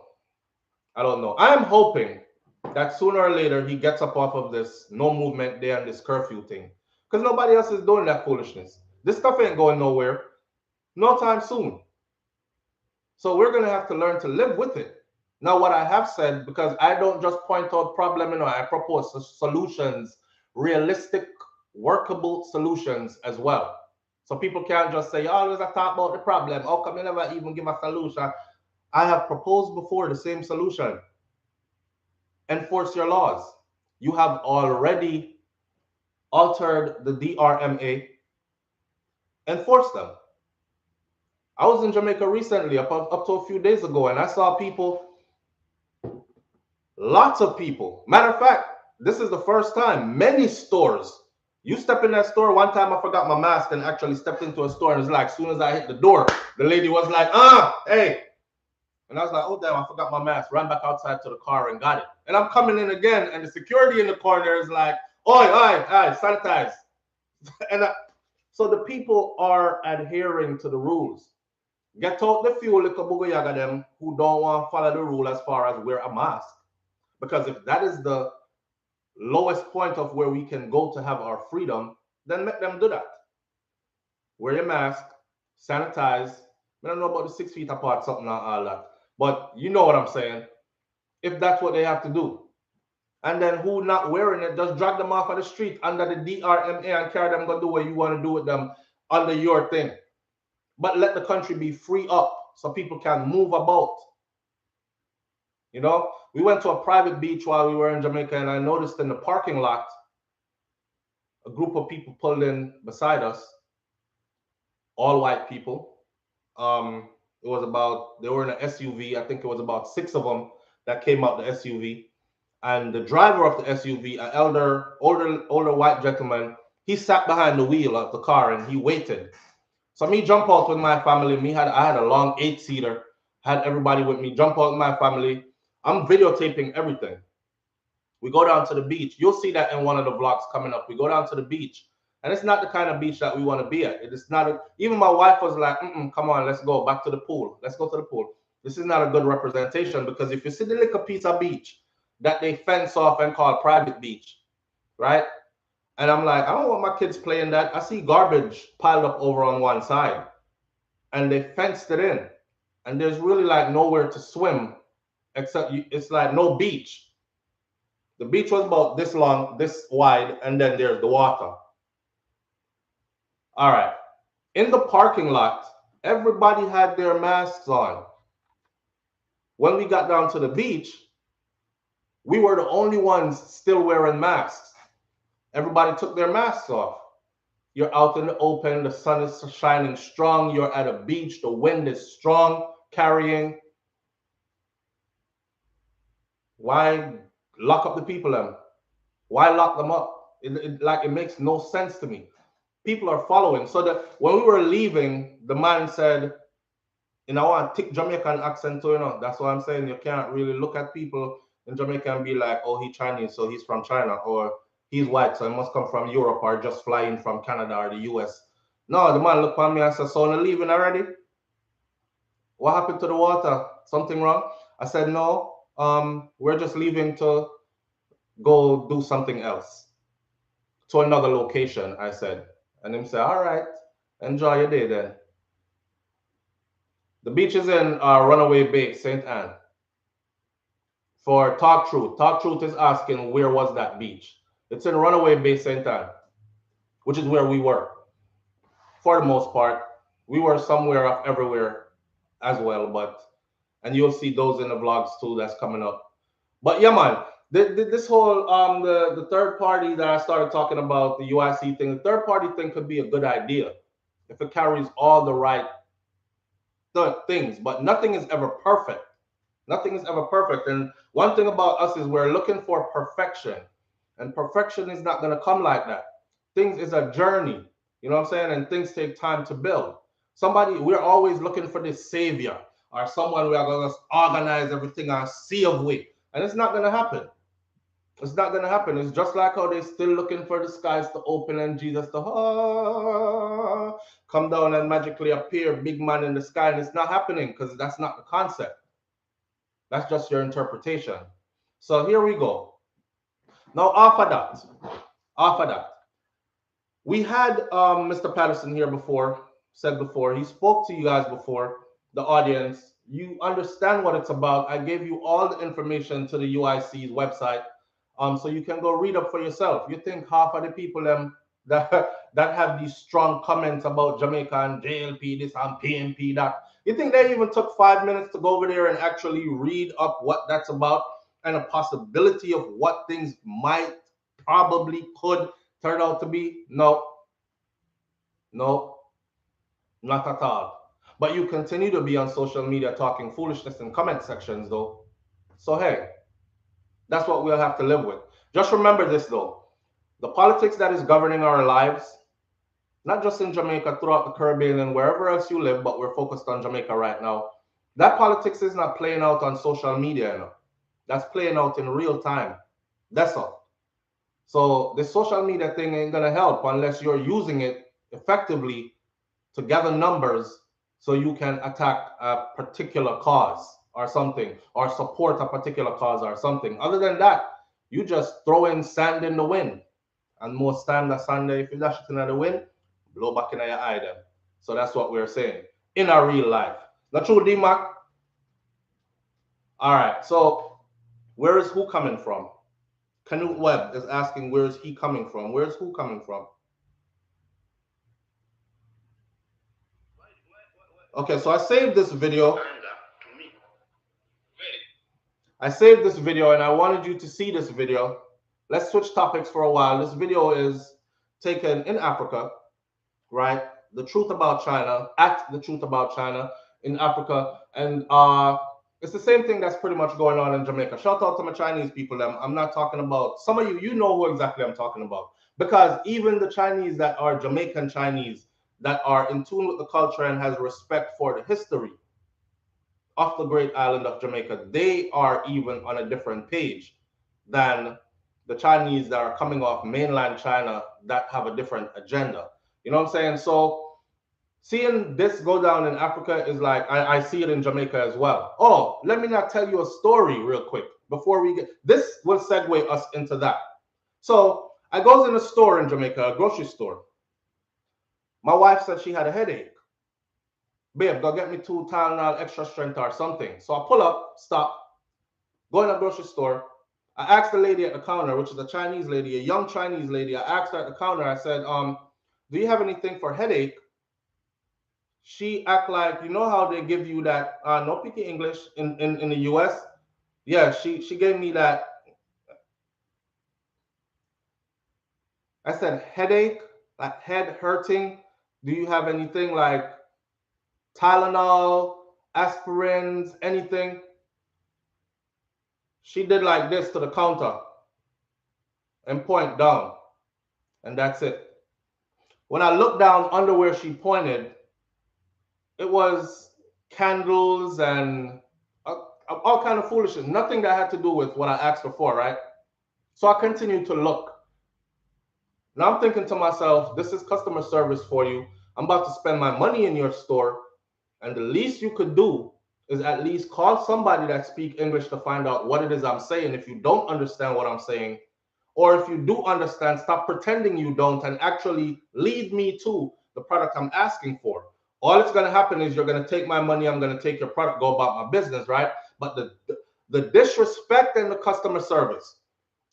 I don't know. I'm hoping that sooner or later he gets up off of this no movement day and this curfew thing. Because nobody else is doing that foolishness. This stuff ain't going nowhere. No time soon. So we're gonna have to learn to live with it. Now, what I have said, because I don't just point out problem, you know, I propose solutions, realistic, workable solutions as well. So people can't just say, oh, let's talk about the problem. How come you never even give a solution? I have proposed before the same solution. Enforce your laws. You have already altered the DRMA. Enforce them. I was in Jamaica recently, up to a few days ago, and I saw people, lots of people. Matter of fact, this is the first time many stores. You step in that store. One time I forgot my mask and actually stepped into a store, and it's like, as soon as I hit the door, the lady was like, hey. And I was like, oh, damn, I forgot my mask. Ran back outside to the car and got it. And I'm coming in again, and the security in the corner is like, oi, sanitize. And so the people are adhering to the rules. Get out the few little bugoyaga them who don't want to follow the rule as far as wear a mask. Because if that is the lowest point of where we can go to have our freedom, then let them do that. Wear your mask, sanitize. I don't know about the 6 feet apart, something and all that. But you know what I'm saying. If that's what they have to do. And then who not wearing it, just drag them off of the street under the DRMA and carry them, go do what you want to do with them under your thing. But let the country be free up so people can move about. You know, we went to a private beach while we were in Jamaica, and I noticed in the parking lot, a group of people pulled in beside us, all white people. It was about, they were in an SUV. I think it was about 6 of them that came out the SUV. And the driver of the SUV, an older white gentleman, he sat behind the wheel of the car and he waited. So me jump out with my family. I had a long 8-seater, had everybody with me, jump out with my family. I'm videotaping everything. We go down to the beach. You'll see that in one of the vlogs coming up. We go down to the beach. And it's not the kind of beach that we want to be at. It is not. Even my wife was like, come on, let's go back to the pool. Let's go to the pool. This is not a good representation, because if you see the little piece of beach that they fence off and call private beach, right? And I'm like, I don't want my kids playing that. I see garbage piled up over on one side, and they fenced it in. And there's really like nowhere to swim, except it's like no beach. The beach was about this long, this wide, and then there's the water. All right. In the parking lot, everybody had their masks on. When we got down to the beach, we were the only ones still wearing masks. Everybody took their masks off. You're out in the open, the sun is shining strong, you're at a beach, the wind is strong, carrying. Why lock up the people then? Why lock them up? It makes no sense to me. People are following. So that when we were leaving, the man said, I want a thick Jamaican accent too, That's what I'm saying. You can't really look at people in Jamaica and be like, oh, he's Chinese, so he's from China, or he's white, so he must come from Europe, or just fly in from Canada or the US. No, the man looked at me and said, so you're leaving already? What happened to the water? Something wrong? I said, no, we're just leaving to go do something else. to another location, I said. And him say, all right, enjoy your day then. The beach is in Runaway Bay, St. Anne. For Talk Truth. Talk Truth is asking, where was that beach? It's in Runaway Bay, St. Anne, which is where we were. For the most part, we were somewhere up everywhere as well, and you'll see those in the vlogs too that's coming up. But yeah, man, this whole the third party that I started talking about, the UIC thing, the third party thing could be a good idea if it carries all the right things, but nothing is ever perfect. Nothing is ever perfect. And one thing about us is we're looking for perfection, and perfection is not going to come like that. Things is a journey, you know what I'm saying? And things take time to build. We're always looking for this savior or someone we are going to organize everything and see of way. And it's not going to happen. It's not going to happen. It's just like how they're still looking for the skies to open and Jesus to come down and magically appear, big man in the sky. And it's not happening because that's not the concept. That's just your interpretation. So here we go. Now, after that, we had Mr. Patterson here before, he spoke to you guys before, the audience. You understand what it's about. I gave you all the information to the UIC's website, so you can go read up for yourself. You think half of the people that have these strong comments about Jamaica and JLP, this and PMP, that, you think they even took 5 minutes to go over there and actually read up what that's about and a possibility of what things might, probably could turn out to be? No, not at all. But you continue to be on social media talking foolishness in comment sections though. So hey, that's what we'll have to live with. Just remember this though. The politics that is governing our lives, not just in Jamaica, throughout the Caribbean and wherever else you live, but we're focused on Jamaica right now. That politics is not playing out on social media, you know. That's playing out in real time. That's all. So the social media thing ain't gonna help unless you're using it effectively to gather numbers so you can attack a particular cause or something, or support a particular cause or something. Other than that, you just throw in sand in the wind. And most time that sand, if you dash it in the wind, blow back in your eye then. So that's what we're saying in our real life. Not true, D-Mac? All right, so where is who coming from? Canute Webb is asking, where is he coming from? Where's who coming from? Okay, so I saved this video. And I wanted you to see this video. Let's switch topics for a while. This video is taken in Africa, right? The truth about China, at the truth about China in Africa. And it's the same thing that's pretty much going on in Jamaica. Shout out to my Chinese people. I'm not talking about, some of you know who exactly I'm talking about. Because even the Chinese that are Jamaican Chinese, that are in tune with the culture and has respect for the history of the great island of Jamaica, they are even on a different page than the Chinese that are coming off mainland China that have a different agenda. You know what I'm saying? So seeing this go down in Africa is like, I see it in Jamaica as well. Oh, let me not tell you a story real quick before we get, this will segue us into that. So I goes in a store in Jamaica, a grocery store. My wife said she had a headache. Babe, go get me 2 Tylenol extra strength or something. So I pull up, stop, go in a grocery store. I asked the lady at the counter, which is a Chinese lady, a young Chinese lady. I asked her at the counter, I said, do you have anything for headache? She act like, you know how they give you that, no picky English in the US? Yeah, she gave me that. I said, headache, like head hurting. Do you have anything like Tylenol, aspirins, anything? She did like this to the counter and point down, and that's it. When I looked down under where she pointed, it was candles and all kind of foolishness, nothing that had to do with what I asked her for, right? So I continued to look. Now I'm thinking to myself, this is customer service for you. I'm about to spend my money in your store, and the least you could do is at least call somebody that speaks English to find out what it is I'm saying if you don't understand what I'm saying, Or if you do understand, stop pretending you don't and actually lead me to the product I'm asking for. All it's going to happen is you're going to take my money, I'm going to take your product, go about my business, right? But the disrespect and the customer service,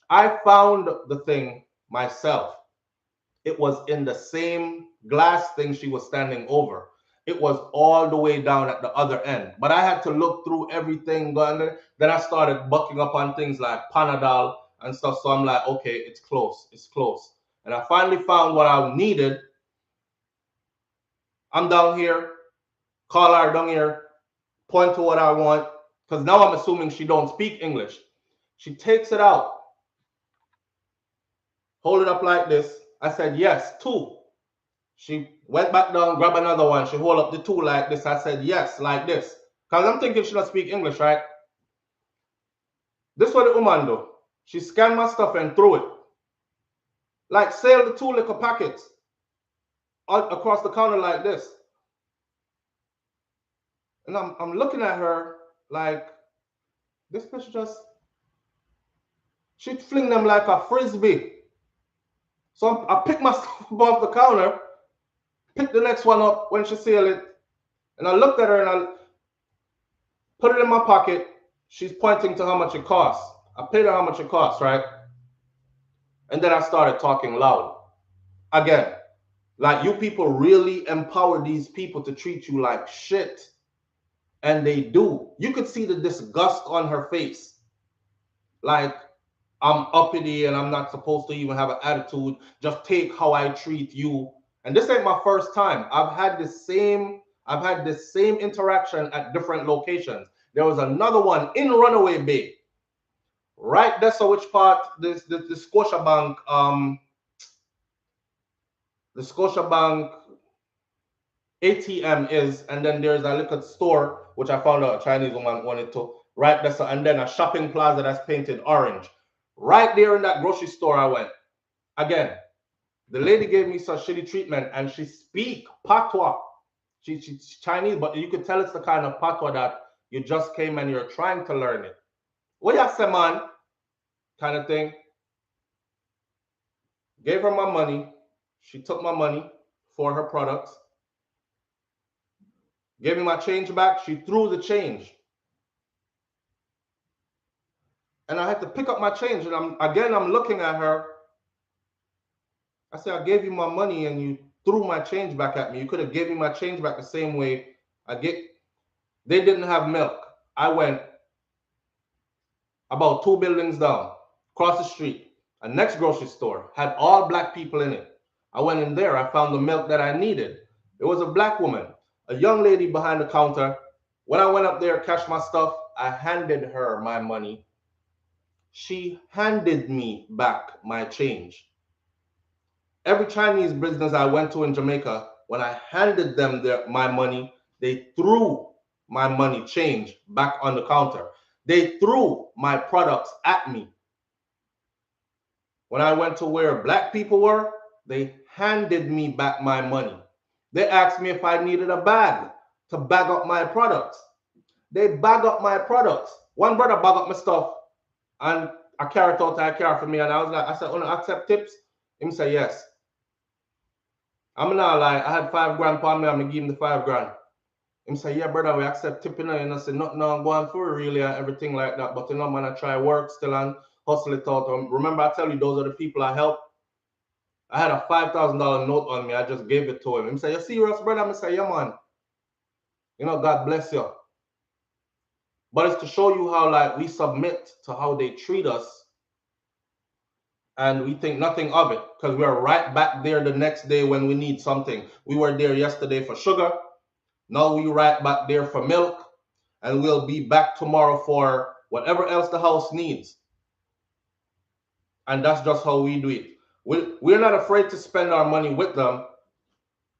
I found the thing myself. It was in the same glass thing she was standing over. It was all the way down at the other end. But I had to look through everything. Then I started bucking up on things like Panadol and stuff. So I'm like, okay, it's close. It's close. And I finally found what I needed. I'm down here. Call her down here. Point to what I want. Because now I'm assuming she don't speak English. She takes it out. Hold it up like this. I said, yes, 2. She went back down, grabbed another one. She hold up the 2 like this. I said, yes, like this. Because I'm thinking she don't speak English, right? This is what the woman do. She scanned my stuff and threw it. Like, sail the 2 little packets across the counter like this. And I'm looking at her like, this bitch just, she'd fling them like a frisbee. So I pick my stuff up off the counter, pick the next one up when she sealed it, and I looked at her and I put it in my pocket. She's pointing to how much it costs. I paid her how much it costs, right? And then I started talking loud. Again, like, you people really empower these people to treat you like shit. And they do. You could see the disgust on her face. Like, I'm uppity and I'm not supposed to even have an attitude. Just take how I treat you. And this ain't my first time. I've had this same interaction at different locations. There was another one in Runaway Bay. Right there, so which part the Scotiabank, the Scotiabank ATM is, and then there's a little store which I found out a Chinese woman wanted to. Right there, so, and then a shopping plaza that's painted orange. Right there in that grocery store I went. Again, the lady gave me such shitty treatment, and she speak patois. She's Chinese, but you could tell it's the kind of patois that you just came and you're trying to learn it. What you say, man? Kind of thing. Gave her my money. She took my money for her products. Gave me my change back. She threw the change. And I had to pick up my change. And I'm looking at her. I said, I gave you my money and you threw my change back at me. You could have gave me my change back the same way They didn't have milk. I went about 2 buildings down, across the street. A next grocery store had all black people in it. I went in there. I found the milk that I needed. It was a black woman, a young lady behind the counter. When I went up there, cashed my stuff, I handed her my money. She handed me back my change. Every Chinese business I went to in Jamaica, when I handed them my money, they threw my money change back on the counter. They threw my products at me. When I went to where black people were, they handed me back my money. They asked me if I needed a bag to bag up my products. They bag up my products. One brother bag up my stuff and I carry it out, I carry for me. And I said, oh, no, accept tips? Him say, yes. I'm not like, I had $5 for me, I'm gonna give him the $5. Him say, yeah, brother, we accept tipping. And I say, nothing I'm going for really and everything like that. But you know, man, I try work still and hustle it out. Remember, I tell you, those are the people I help. I had a $5,000 note on me. I just gave it to him. Him say, you serious, brother? I say, yeah, man. You know, God bless you. But it's to show you how, like, we submit to how they treat us. And we think nothing of it because we're right back there the next day when we need something. We were there yesterday for sugar. Now we right back there for milk. And we'll be back tomorrow for whatever else the house needs. And that's just how we do it. We're not afraid to spend our money with them,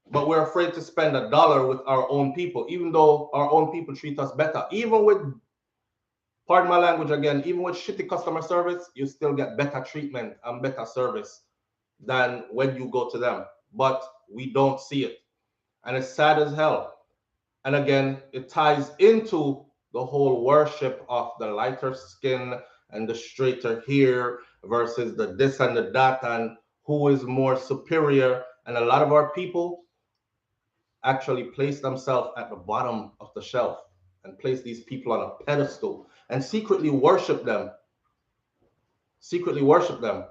but we're afraid to spend $1 with our own people, even though our own people treat us better. Even with, pardon my language again, even with shitty customer service, you still get better treatment and better service than when you go to them. But we don't see it. And it's sad as hell. And again, it ties into the whole worship of the lighter skin and the straighter here versus the this and the that and who is more superior. And a lot of our people actually place themselves at the bottom of the shelf and place these people on a pedestal and secretly worship them. Secretly worship them.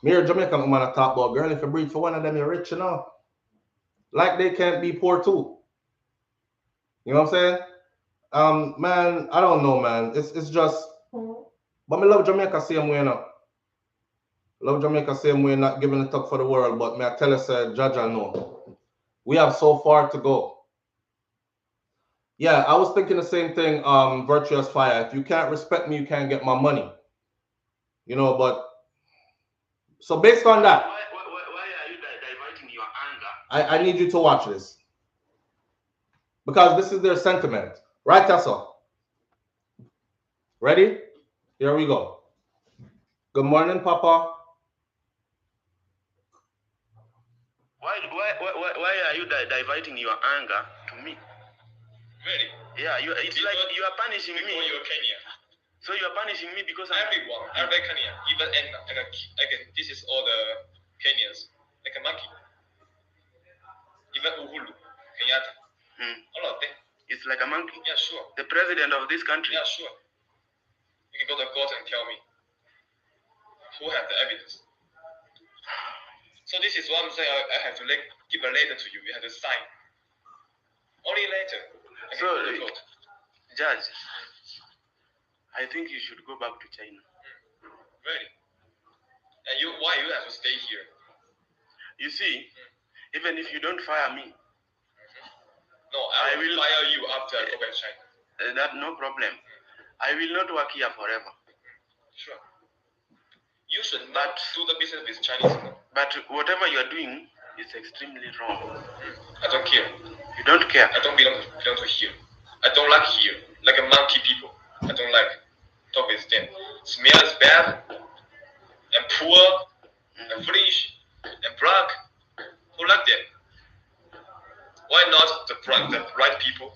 Me or Jamaican woman talk about, girl, if you breathe for one of them, you're rich, you know. Like they can't be poor too. You know what I'm saying? Man, I don't know, man. It's just, but me love Jamaica same way, you know. Love Jamaica same way, not giving it up for the world, but me I tell us, Jaja, no. We have so far to go. Yeah, I was thinking the same thing, Virtuous Fire. If you can't respect me, you can't get my money. You know, but so based on that, Why are you diverting your anger? I need you to watch this. Because this is their sentiment. Right, Tessa? Ready? Here we go. Good morning, Papa. Why are you diverting your anger to me? Really? Yeah, it's like you are punishing me. Because you're Kenyan. So you are punishing me because everyone, every Kenyan, even again, this is all the Kenyans, like a monkey. Even Uhuru, Kenyatta, all of them. It's like a monkey. Yeah, sure. The president of this country. Yeah, sure. You can go to court and tell me who have the evidence. So this is what I'm saying. I have to give a letter to you. You have to sign. Only later. So, Judge, I think you should go back to China. Really? And why you have to stay here? You see, even if you don't fire me, no, I will fire you after I go back to China. That no problem. I will not work here forever. Sure. You should not do the business with Chinese. But whatever you are doing is extremely wrong. I don't care. You don't care? I don't belong to here. I don't like here. Like a monkey people. I don't like talk with them. Smell is bad and poor and foolish and black. Who like them? Why not the right people?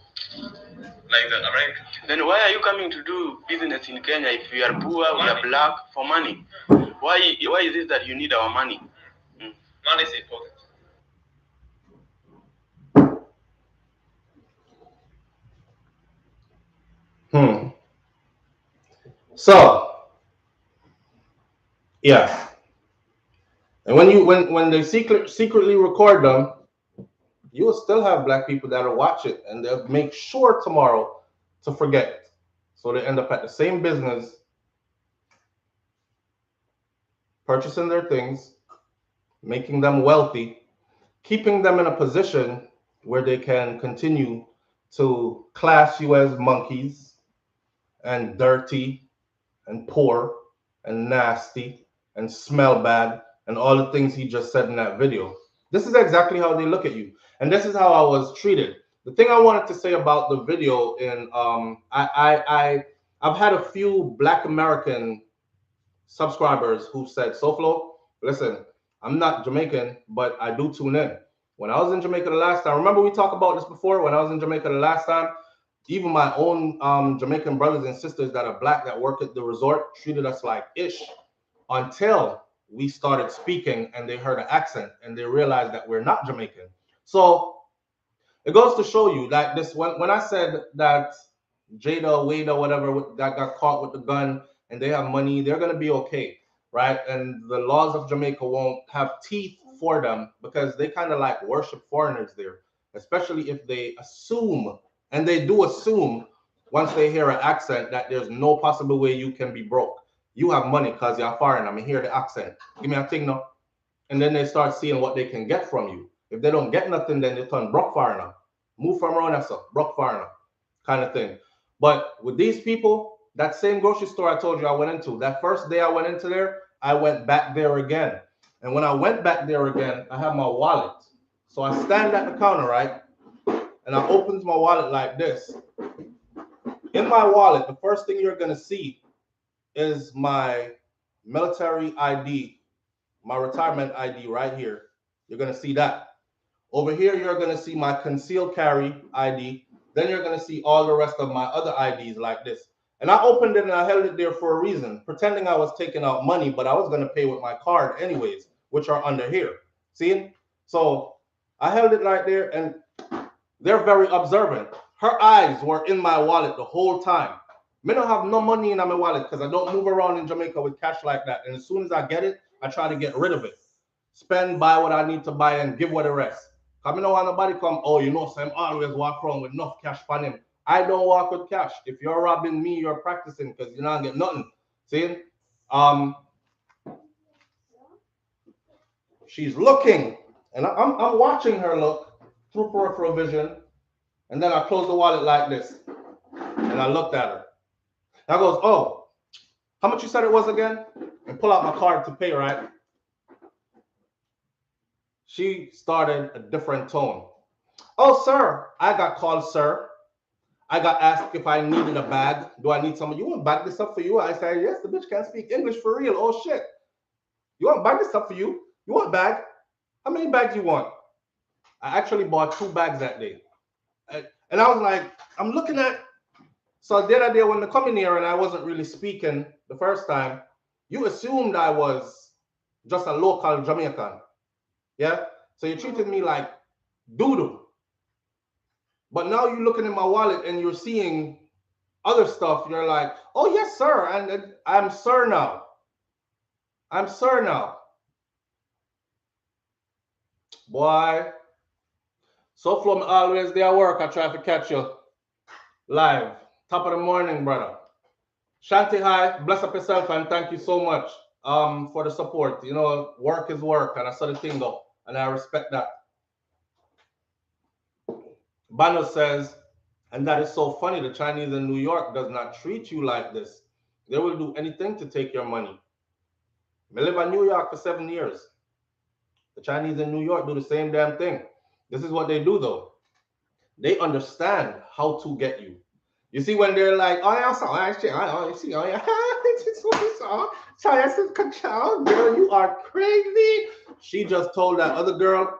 Like the American. Then why are you coming to do business in Kenya if we are poor, we are black, for money? Why is it that you need our money? Money is important. So, yeah. And when they secretly record them, you will still have black people that'll watch it and they'll make sure tomorrow to forget it. So they end up at the same business, purchasing their things, making them wealthy, keeping them in a position where they can continue to class you as monkeys and dirty and poor and nasty and smell bad and all the things he just said in that video. This is exactly how they look at you. And this is how I was treated. The thing I wanted to say about the video, in I've had a few Black American subscribers who said, SouFLo, listen, I'm not Jamaican, but I do tune in. When I was in Jamaica the last time, remember we talked about this before, when I was in Jamaica the last time, even my own Jamaican brothers and sisters that are black that work at the resort treated us like ish until we started speaking and they heard an accent and they realized that we're not Jamaican. So it goes to show you that this, when I said that Jada, Wade, or whatever that got caught with the gun and they have money, they're going to be okay, right? And the laws of Jamaica won't have teeth for them because they kind of like worship foreigners there, especially if they assume, and they do assume once they hear an accent, that there's no possible way you can be broke. You have money because you're foreign. I mean, hear the accent. Give me a thing now. And then they start seeing what they can get from you. If they don't get nothing, then they turn broke foreigner. Move from around us, broke foreigner kind of thing. But with these people, that same grocery store I told you I went into, that first day I went into there, I went back there again. And when I went back there again, I have my wallet. So I stand at the counter, right? And I opens my wallet like this. In my wallet, the first thing you're going to see is my military ID, my retirement ID right here. You're going to see that. Over here, you're going to see my concealed carry ID. Then you're going to see all the rest of my other IDs like this. And I opened it and I held it there for a reason, pretending I was taking out money, but I was going to pay with my card anyways, which are under here. See? So I held it right there, and they're very observant. Her eyes were in my wallet the whole time. Me don't have no money in my wallet because I don't move around in Jamaica with cash like that. And as soon as I get it, I try to get rid of it. Spend, buy what I need to buy, and give what the rest. Cause me don't want nobody come, oh, you know, Sam always walk around with enough cash for him. I don't walk with cash. If you're robbing me, you're practicing because you're not getting nothing. See? Um, she's looking, and I'm watching her look through peripheral vision, and then I close the wallet like this, and I looked at her. And I goes, oh, how much you said it was again? And pull out my card to pay, right? She started a different tone. Oh, sir, I got called, sir. I got asked if I needed a bag. Do I need someone? You want to bag this up for you? I said, yes, the bitch can't speak English for real. Oh, shit. You want to bag this up for you? You want a bag? How many bags you want? I actually bought 2 bags that day. And I was like, I'm looking at, so the other day when they come in here and I wasn't really speaking the first time, you assumed I was just a local Jamaican. Yeah? So you treated me like doodoo. But now you're looking in my wallet and you're seeing other stuff. You're like, oh, yes, sir. And I'm sir now. I'm sir now. Boy, SouFLo always there at work. I try to catch you live. Top of the morning, brother. Shanti, hi. Bless up yourself and thank you so much for the support. You know, work is work, and I saw the thing go, and I respect that. Bano says, and that is so funny. The Chinese in New York does not treat you like this. They will do anything to take your money. I live in New York for 7 years. The Chinese in New York do the same damn thing. This is what they do, though. They understand how to get you. You see, when they're like, oh, yeah, so actually, oh, you see, oh, yeah, so girl, you are crazy. She just told that other girl,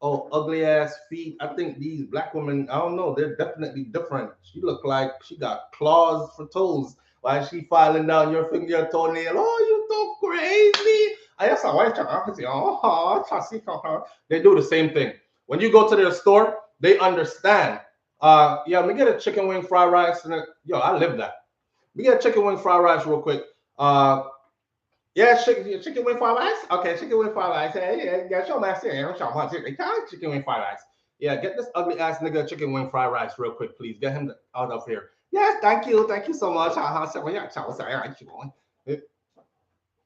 oh, ugly ass feet. I think these black women, I don't know, they're definitely different. She look like she got claws for toes. Why she filing down your finger, toenail? Oh, you so crazy. They do the same thing. When you go to their store, they understand. Yeah, let me get a chicken wing fried rice. And yo, I live that. Let me get a chicken wing fried rice real quick. Yeah, chicken wing fried rice. Okay, chicken wing fried rice. Hey, yeah, show my chicken wing fried rice. Yeah, get this ugly ass nigga chicken wing fried rice real quick, please. Get him out of here. Yes, thank you so much.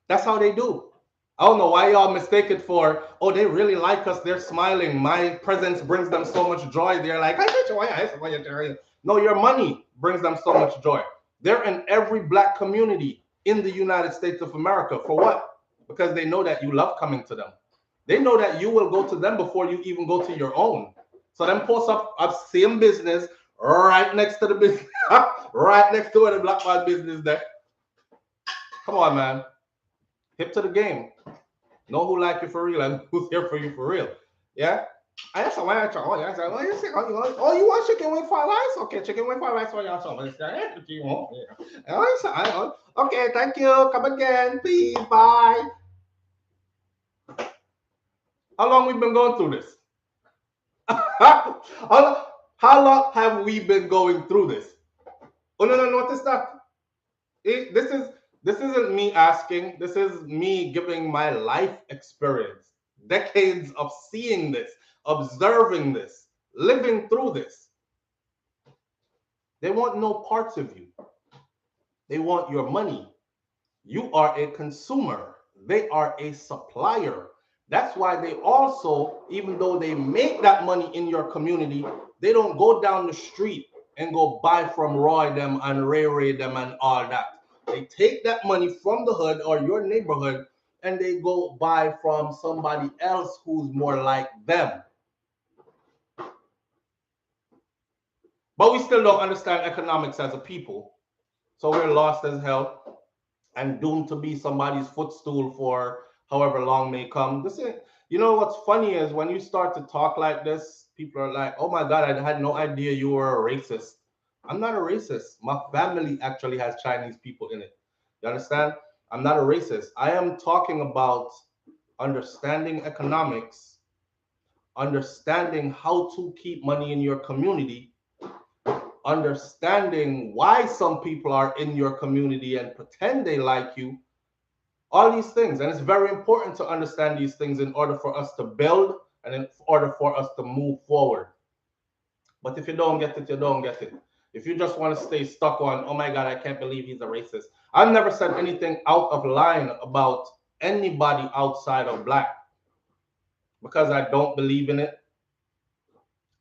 That's how they do. I don't know why y'all mistake it for, oh, they really like us. They're smiling. My presence brings them so much joy. They're like, no, your money brings them so much joy. They're in every black community in the United States of America. For what? Because they know that you love coming to them. They know that you will go to them before you even go to your own. So them post up same business right next to the business, right next to where the black man business there. Come on, man. Hip to the game. Know who like you for real and who's here for you for real. Yeah? I asked why I try. Oh, yeah. Oh, you want chicken wing fried rice? Okay, chicken wing fried rice for you. Okay, thank you. Come again, please. Bye. How long we been going through this? How long have we been going through this? Oh no, notice that. This isn't me asking. This is me giving my life experience. Decades of seeing this, observing this, living through this. They want no parts of you. They want your money. You are a consumer. They are a supplier. That's why they also, even though they make that money in your community, they don't go down the street and go buy from Roy them and Ray them and all that. They take that money from the hood or your neighborhood and they go buy from somebody else who's more like them. But we still don't understand economics as a people. So we're lost as hell and doomed to be somebody's footstool for however long may come. This is, you know what's funny is when you start to talk like this, people are like, oh my God, I had no idea you were a racist. I'm not a racist. My family actually has Chinese people in it. You understand? I'm not a racist. I am talking about understanding economics, understanding how to keep money in your community, understanding why some people are in your community and pretend they like you, all these things. And it's very important to understand these things in order for us to build and in order for us to move forward. But if you don't get it, you don't get it. If you just want to stay stuck on, oh my God, I can't believe he's a racist. I've never said anything out of line about anybody outside of black because I don't believe in it.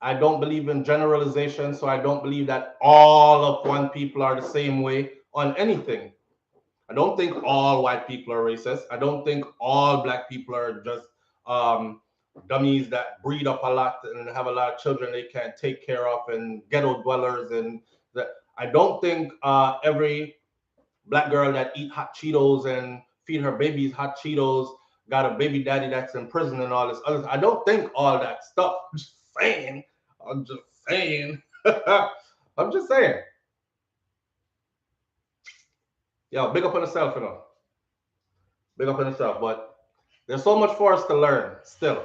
I don't believe in generalization, so I don't believe that all of one people are the same way on anything. I don't think all white people are racist. I don't think all black people are just um, dummies that breed up a lot and have a lot of children they can't take care of and ghetto dwellers. And that I don't think every black girl that eat hot Cheetos and feed her babies hot Cheetos got a baby daddy that's in prison and all this other. I don't think all that stuff. I'm just saying. I'm just saying. I'm just saying. Yo, big up on yourself, you know. Big up on yourself. But there's so much for us to learn still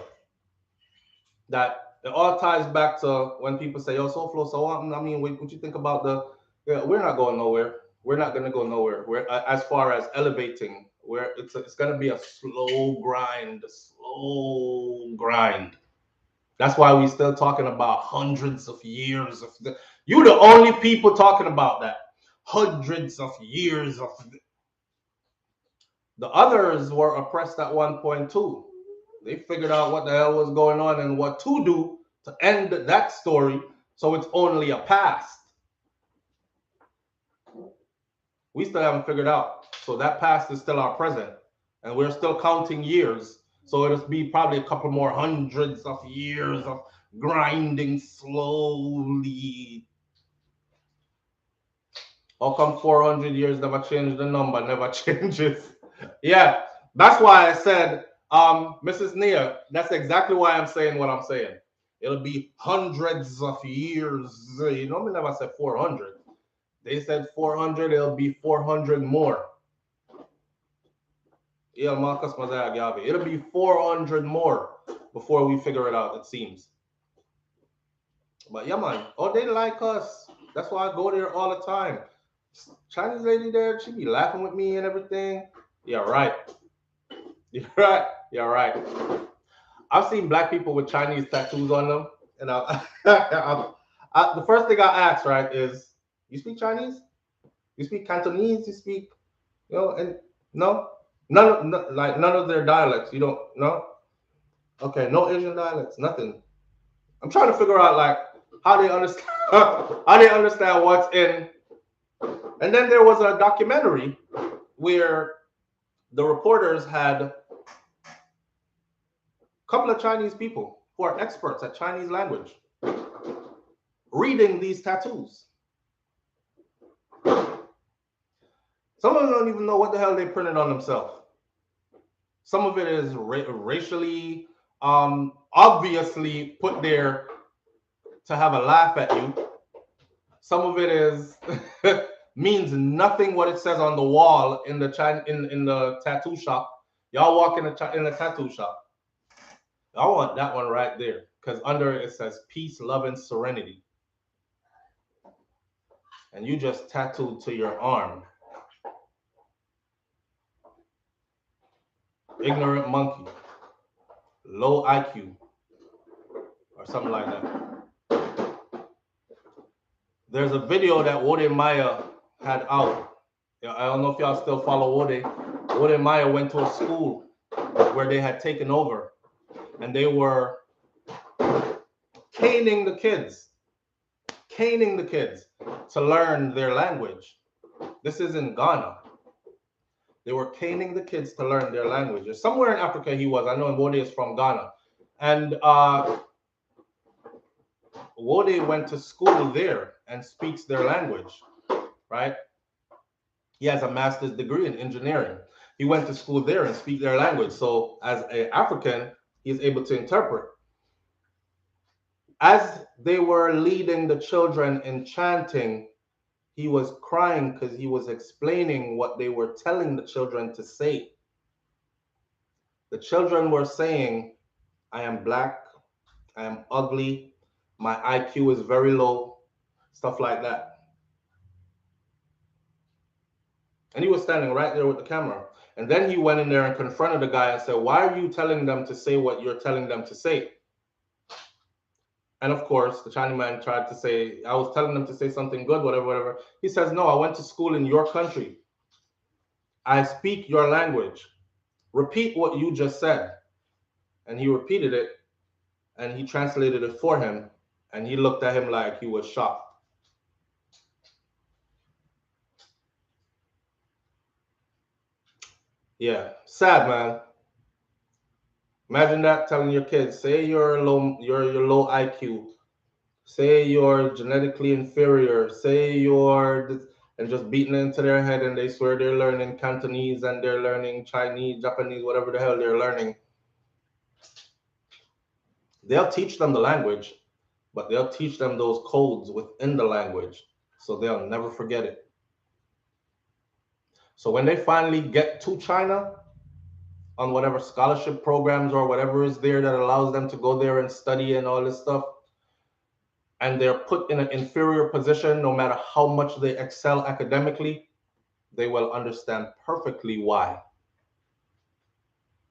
that it all ties back to when people say, "Yo, SouFlo, so what?" I mean, what you think about the? Yeah, we're not going nowhere. We're not going to go nowhere. We're as far as elevating. Where it's going to be a slow grind, slow grind. That's why we still talking about hundreds of years of the. You the only people talking about that. Hundreds of years of the others were oppressed at one point too. They figured out what the hell was going on and what to do to end that story so it's only a past. We still haven't figured out. So that past is still our present. And we're still counting years. So it'll be probably a couple more hundreds of years of grinding slowly. How come 400 years never changed? The number never changes. Yeah, that's why I said, Mrs. Nia, that's exactly why I'm saying what I'm saying. It'll be hundreds of years. You know, me never said 400. They said 400, it'll be 400 more. Yeah, Marcus Mazaya Gavi. It'll be 400 more before we figure it out, it seems. But yeah, man. Oh, they like us. That's why I go there all the time. Chinese lady there, she be laughing with me and everything. Yeah, right. You're right. You're right. I've seen black people with Chinese tattoos on them, and the first thing I ask, right, is, "You speak Chinese? You speak Cantonese? You speak, and no, none of their dialects. You don't, no, okay, no Asian dialects, nothing. I'm trying to figure out like how they understand how they understand what's in. And then there was a documentary where the reporters had a couple of Chinese people who are experts at Chinese language reading these tattoos. Some of them don't even know what the hell they printed on themselves. Some of it is racially, obviously put there to have a laugh at you. Some of it is means nothing what it says on the wall in the in the tattoo shop. Y'all walk in the tattoo shop. I want that one right there because under it says peace, love, and serenity. And you just tattooed to your arm. Ignorant monkey, low IQ, or something like that. There's a video that Wode Maya had out. I don't know if y'all still follow Wode. Wode Maya went to a school where they had taken over, and they were caning the kids to learn their language. This is in Ghana. They were caning the kids to learn their language. Somewhere in Africa he was. I know Wode is from Ghana. And Wode went to school there and speaks their language, right? He has a master's degree in engineering. He went to school there and speak their language. So as an African, he's able to interpret. As they were leading the children in chanting, he was crying because he was explaining what they were telling the children to say. The children were saying, I am black, I am ugly, my IQ is very low, stuff like that. And he was standing right there with the camera. And then he went in there and confronted the guy and said, why are you telling them to say what you're telling them to say? And of course, the Chinese man tried to say, I was telling them to say something good, whatever, whatever. He says, no, I went to school in your country. I speak your language. Repeat what you just said. And he repeated it, and he translated it for him. And he looked at him like he was shocked. Yeah, sad, man. Imagine that, telling your kids, say you're low IQ, say you're genetically inferior, say you're this, and just beating it into their head, and they swear they're learning Cantonese and they're learning Chinese, Japanese, whatever the hell they're learning. They'll teach them the language, but they'll teach them those codes within the language, so they'll never forget it. So when they finally get to China, on whatever scholarship programs or whatever is there that allows them to go there and study and all this stuff, and they're put in an inferior position, no matter how much they excel academically, they will understand perfectly why.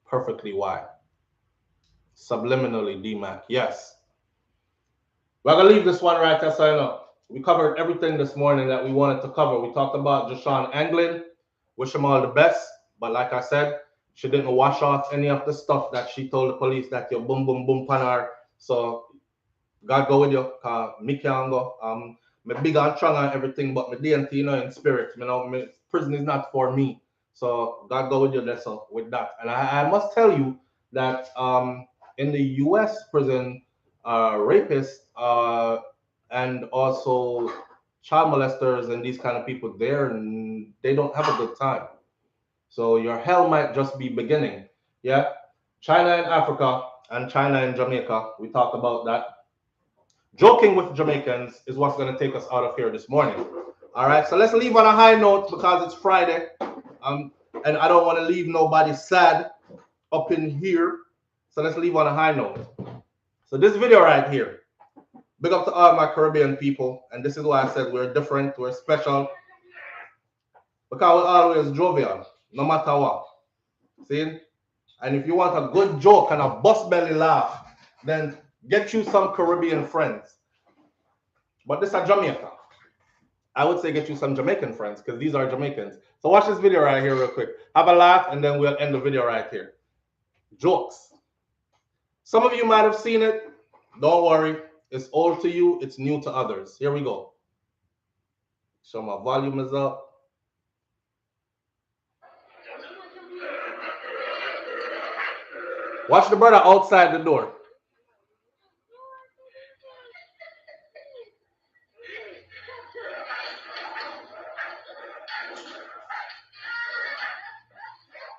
Perfectly why. Subliminally, DMAC, yes. We're going to leave this one right there, so you know. We covered everything this morning that we wanted to cover. We talked about Jashawn Anglin. Wish him all the best. But like I said, she didn't wash off any of the stuff that she told the police that you boom, boom, boom, panar. So God go with you. Me can't go. Me big and strong and everything, but me DNT, you know, in spirit. You know, prison is not for me. So God go with you there, so with that. And I must tell you that in the U.S. prison, rapists and also child molesters and these kind of people there, they don't have a good time. So your hell might just be beginning. Yeah, China and Africa and China and Jamaica. We talked about that. Joking with Jamaicans is what's going to take us out of here this morning. All right, so let's leave on a high note because it's Friday, and I don't want to leave nobody sad up in here. So let's leave on a high note. So this video right here, big up to all my Caribbean people, and this is why I said we're different, we're special, because we're always jovial, no matter what. See? And if you want a good joke and a bust belly laugh, then get you some Caribbean friends. But this is Jamaica. I would say get you some Jamaican friends because these are Jamaicans. So watch this video right here real quick. Have a laugh and then we'll end the video right here. Jokes. Some of you might have seen it. Don't worry. It's old to you. It's new to others. Here we go. So my volume is up. Watch the brother outside the door.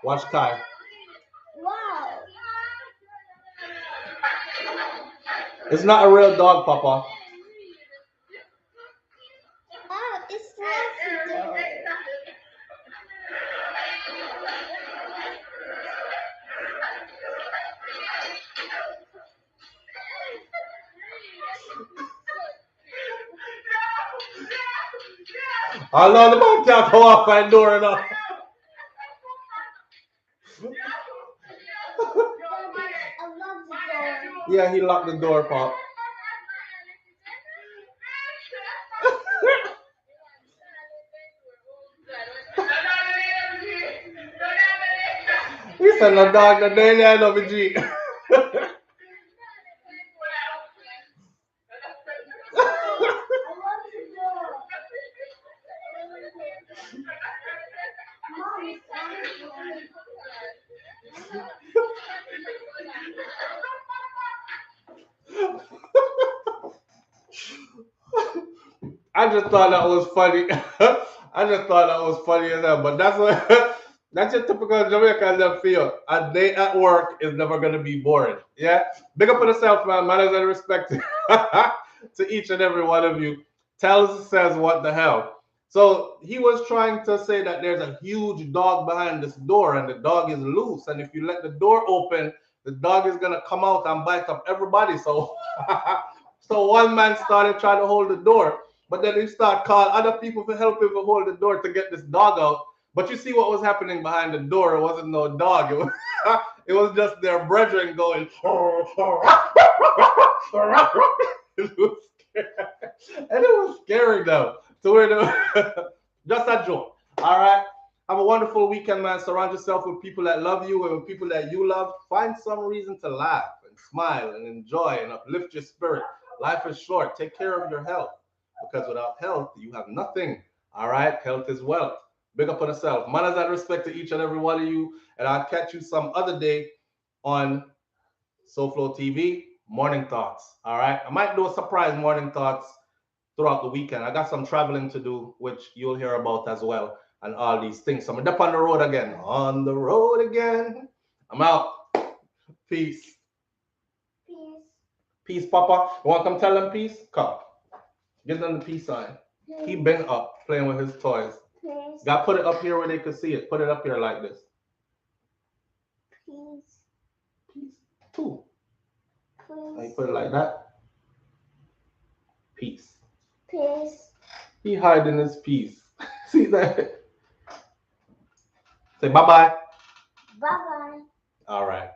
Watch Kai. Wow. It's not a real dog, Papa. Ah, it's fluffy though. I love the man can't go off my door enough. I love the dog. Yeah, he locked the door, Pop. He said no dog the day I know G. I just thought that was funny. I just thought that was funny as hell. But that's what That's your typical Jamaican that feel. A day at work is never gonna be boring. Yeah? Big up on yourself, man. Manners and respect to each and every one of you. Tells says what the hell. So he was trying to say that there's a huge dog behind this door and the dog is loose. And if you let the door open, the dog is gonna come out and bite up everybody. So so one man started trying to hold the door, but then he started calling other people to help him to hold the door to get this dog out. But you see what was happening behind the door. It wasn't no dog. It was, it was just their brethren going. It was and it was scary though. So we're just a joke. All right. Have a wonderful weekend, man. Surround yourself with people that love you and with people that you love. Find some reason to laugh and smile and enjoy and uplift your spirit. Life is short. Take care of your health because without health, you have nothing. All right. Health is wealth. Big up on yourself. Manners and respect to each and every one of you. And I'll catch you some other day on SouFLoTV Morning Thoughts. All right. I might do a surprise Morning Thoughts throughout the weekend. I got some traveling to do, which you'll hear about as well, and all these things. So I'm up on the road again. On the road again. I'm out. Peace. Peace. Peace, Papa. You want to come tell them peace? Come. Give them the peace sign. He been up playing with his toys. Peace. Got to put it up here where they could see it. Put it up here like this. Peace. Peace. Two. And you Peace. put it like that. Peace. Peace. He hiding his peace. See that? Say bye-bye. Bye-bye. All right.